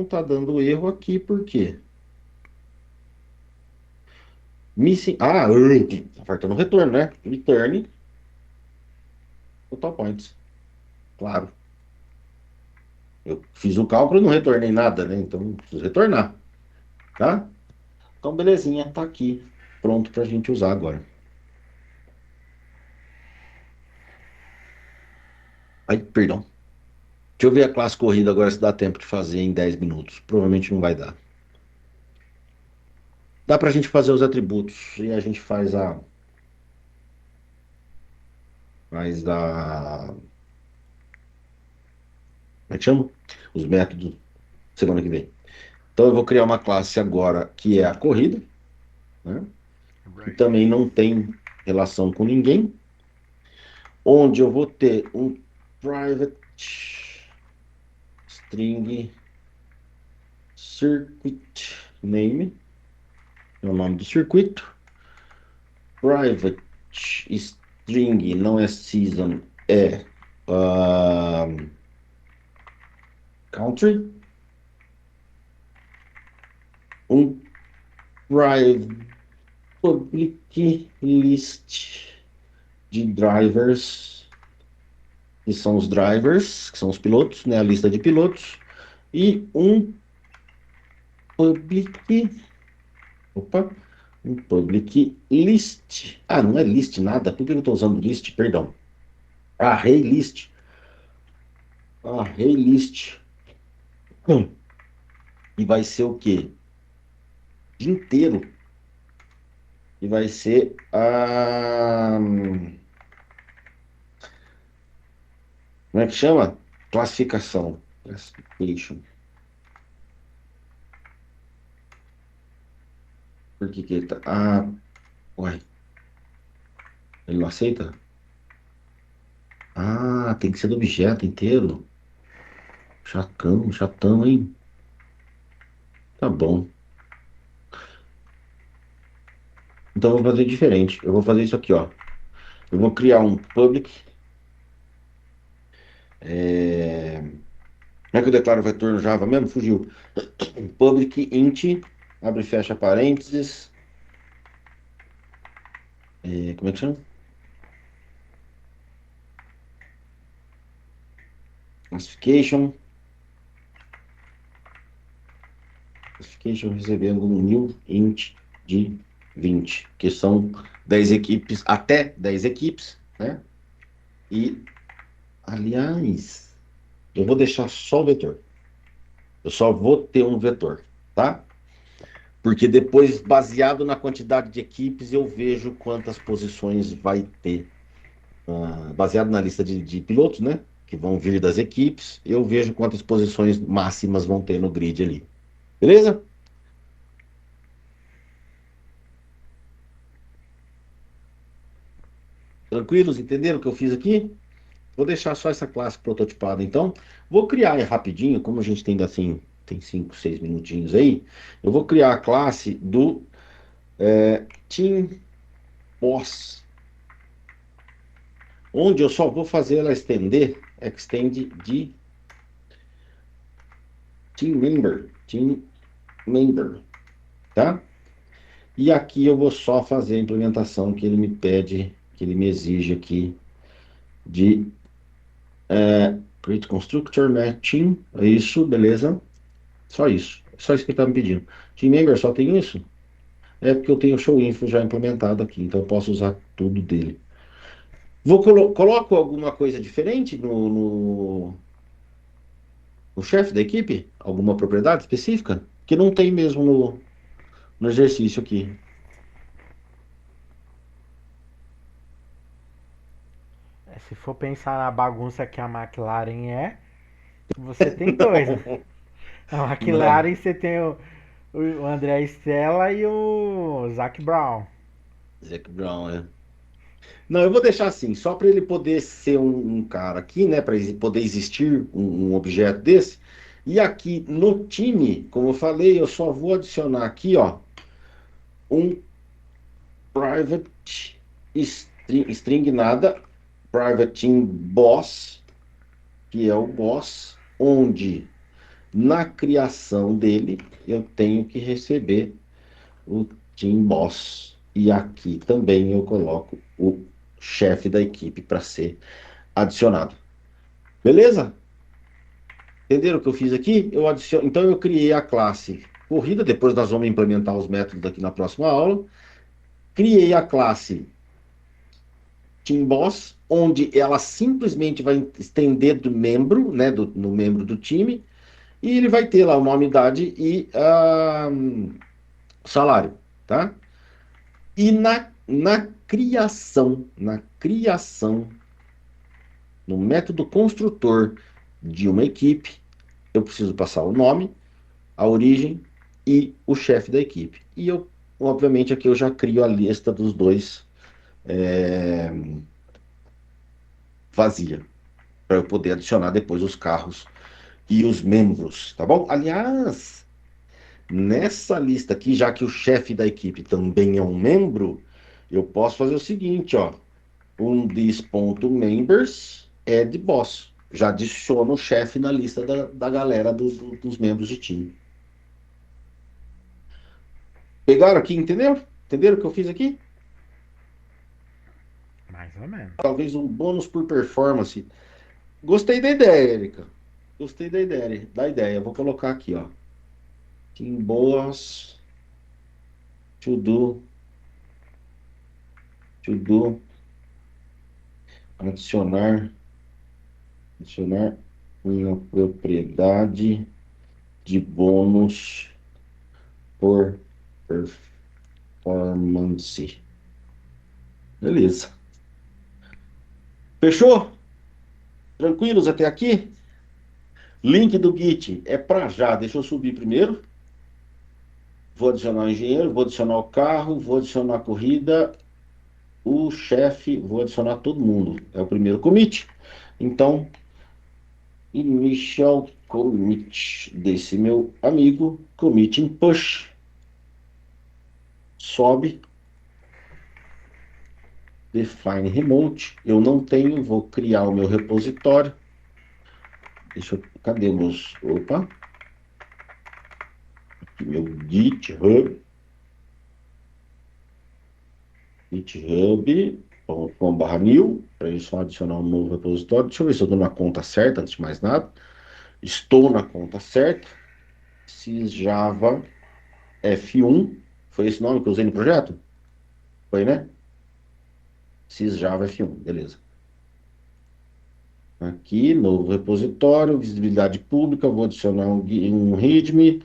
está dando erro aqui, por quê? Missing. Ah, tá faltando retorno, né? Return total points. Claro. Eu fiz o cálculo e não retornei nada, né? Então, preciso retornar. Tá? Então, belezinha, tá aqui. Pronto pra gente usar agora. Ai, perdão. Deixa eu ver a classe corrida agora se dá tempo de fazer em 10 minutos. Provavelmente não vai dar. Dá pra gente fazer os atributos e a gente faz a. Como é que chama? Os métodos semana que vem. Então eu vou criar uma classe agora que é a corrida, né? Que também não tem relação com ninguém, onde eu vou ter um private string circuit name, é o nome do circuito. Private string não é season, é country. Um public list de drivers, que são os drivers, que são os pilotos, né? A lista de pilotos. E um public. Opa! Um public list. Ah, não é list nada. Por que eu estou usando list? Perdão. Array list. Array list. E vai ser o quê? Dia inteiro. E vai ser a. Como é que chama? Classificação. Classification. Por que que ele tá. Ah, uai. Ele não aceita? Ah, tem que ser do objeto inteiro. Chatão, chatão, hein? Tá bom. Então eu vou fazer diferente. Eu vou fazer isso aqui, ó. Eu vou criar um public. Como é que eu declaro o vetor no Java mesmo? Fugiu. Public int, abre e fecha parênteses. Como é que chama? Classification. Classification recebendo um new int de 20, que são 10 equipes, até 10 equipes, né? E, aliás, eu vou deixar só o vetor. Eu só vou ter um vetor, tá? Porque depois, baseado na quantidade de equipes, eu vejo quantas posições vai ter. Baseado na lista de pilotos, né? Que vão vir das equipes, eu vejo quantas posições máximas vão ter no grid ali. Beleza? Tranquilos? Entenderam o que eu fiz aqui? Vou deixar só essa classe prototipada, então. Vou criar aí rapidinho, como a gente tem assim, tem 5, 6 minutinhos aí. Eu vou criar a classe do Team Boss, onde eu só vou fazer ela estender, extend de Team Member, tá? E aqui eu vou só fazer a implementação que ele me pede, que ele me exige aqui de create constructor, né? Team, é isso, beleza? Só isso. Só isso que ele está me pedindo. Team Member só tem isso? É porque eu tenho o show info já implementado aqui, então eu posso usar tudo dele. Coloco alguma coisa diferente no chefe da equipe? Alguma propriedade específica? Que não tem mesmo no exercício aqui. Se for pensar na bagunça que a McLaren é, você tem dois, né? A Não, McLaren você tem o André Stella e o Zac Brown. Zac Brown, é. Não, eu vou deixar assim, só para ele poder ser um cara aqui, né? Para poder existir um objeto desse. E aqui no time, como eu falei, eu só vou adicionar aqui, ó, um private string nada, Private Team Boss, que é o boss, onde na criação dele eu tenho que receber o Team Boss. E aqui também eu coloco o chefe da equipe para ser adicionado. Beleza? Entenderam o que eu fiz aqui? Então eu criei a classe corrida, depois nós vamos implementar os métodos aqui na próxima aula. Criei a classe Team Boss, onde ela simplesmente vai estender do membro, né, no membro do time, e ele vai ter lá o nome, idade e salário, tá? E na criação, no método construtor de uma equipe, eu preciso passar o nome, a origem e o chefe da equipe. E eu, obviamente, aqui eu já crio a lista dos dois vazia, para eu poder adicionar depois os carros e os membros, tá bom? Aliás, nessa lista aqui, já que o chefe da equipe também é um membro, eu posso fazer o seguinte, ó. Um this.members é de boss. Já adiciono o chefe na lista da galera dos membros de time. Pegaram aqui, entendeu? Entenderam o que eu fiz aqui? Mais ou menos. Talvez um bônus por performance. Gostei da ideia, Erika. Gostei da ideia. Vou colocar aqui, ó. Team boas to do, adicionar uma propriedade de bônus por performance. Beleza. Fechou? Tranquilos até aqui? Link do Git é para já. Deixa eu subir primeiro. Vou adicionar o engenheiro, vou adicionar o carro, vou adicionar a corrida, o chefe, vou adicionar todo mundo. É o primeiro commit. Então, initial commit desse meu amigo, commit in push. Sobe. Define remote. Eu não tenho, vou criar o meu repositório. Cadê meus. Opa! Aqui meu github.com/new, para isso só adicionar um novo repositório. Deixa eu ver se eu estou na conta certa, antes de mais nada. Estou na conta certa. Sysjava F1. Foi esse nome que eu usei no projeto? Foi, né? Sysjava F1, beleza. Aqui, novo repositório, visibilidade pública, vou adicionar um README.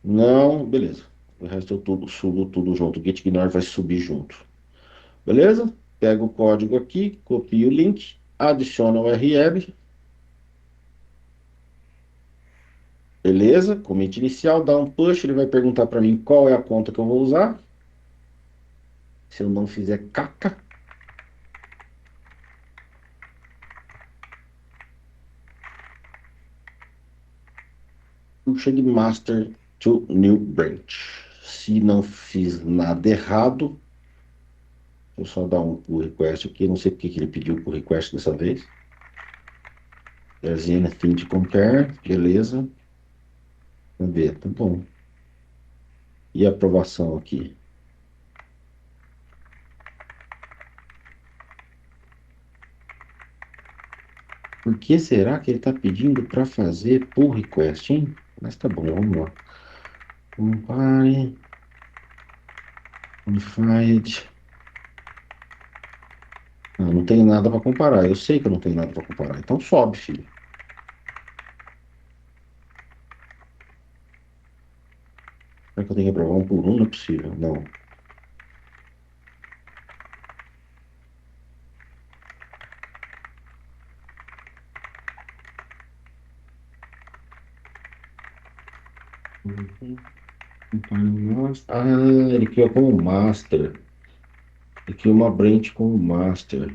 Não, beleza. O resto eu subo tudo junto. O gitignore vai subir junto. Beleza? Pega o código aqui, copia o link, adiciona o URL. Beleza? Commit inicial, dá um push, ele vai perguntar para mim qual é a conta que eu vou usar. Se eu não fizer caca. Puxa de master to new branch. Se não fiz nada errado, vou só dar um pull request aqui. Não sei porque que ele pediu pull request dessa vez. There's anything to compare. Beleza. Vamos ver, tá bom. E a aprovação aqui? Por que será que ele está pedindo para fazer pull request, hein? Mas tá bom, vamos lá. Compare. Unified. Não tenho nada para comparar. Eu sei que eu não tenho nada para comparar. Então sobe, filho. Será que eu tenho que aprovar um por um? Não é possível. Não. Ah, ele criou como master. Ele criou uma branch como master.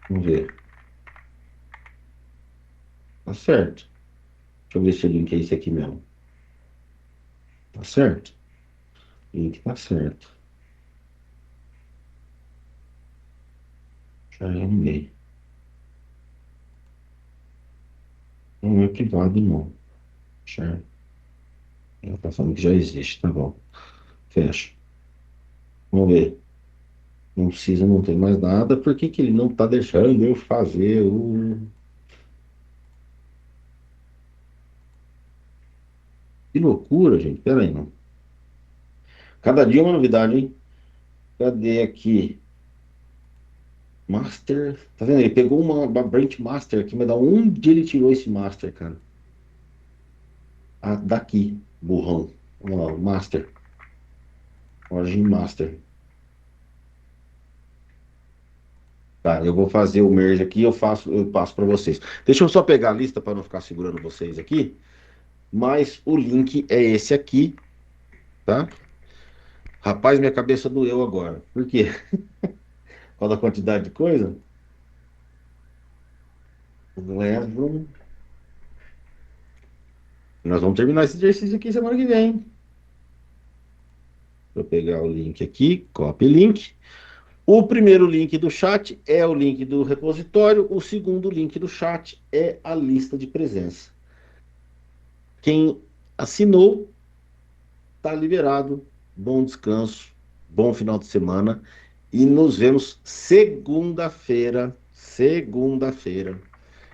Vamos ver. Tá certo. Deixa eu ver se o link é esse aqui mesmo. Tá certo? O link tá certo. Já animei. Não é privado, não. Já. Ela tá falando que já existe, tá bom. Fecha. Vamos ver. Não precisa, não tem mais nada. Por que que ele não tá deixando eu fazer o. Que loucura, gente. Pera aí, não. Cada dia uma novidade, hein? Cadê aqui? Master. Tá vendo? Ele pegou uma Brent Master aqui, mas da onde ele tirou esse Master, cara? Ah, daqui, burrão. Vamos lá, o Master. Origin Master. Tá, eu vou fazer o merge aqui, eu passo para vocês. Deixa eu só pegar a lista para não ficar segurando vocês aqui. Mas o link é esse aqui, tá? Rapaz, minha cabeça doeu agora. Por quê? Por causa da quantidade de coisa? Levam. Nós vamos terminar esse exercício aqui semana que vem. Vou pegar o link aqui, copy link. O primeiro link do chat é o link do repositório. O segundo link do chat é a lista de presença. Quem assinou, está liberado. Bom descanso, bom final de semana. E nos vemos segunda-feira,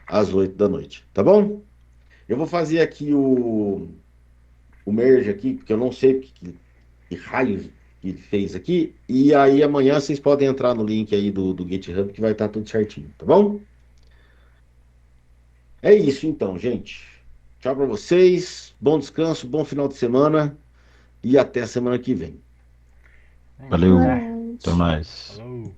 às 8 da noite. Tá bom? Eu vou fazer aqui o merge aqui, porque eu não sei que raios que ele fez aqui. E aí amanhã vocês podem entrar no link aí do GitHub que vai estar tudo certinho, tá bom? É isso então, gente. Tchau para vocês. Bom descanso, bom final de semana e até a semana que vem. Valeu. É. Até mais. Falou.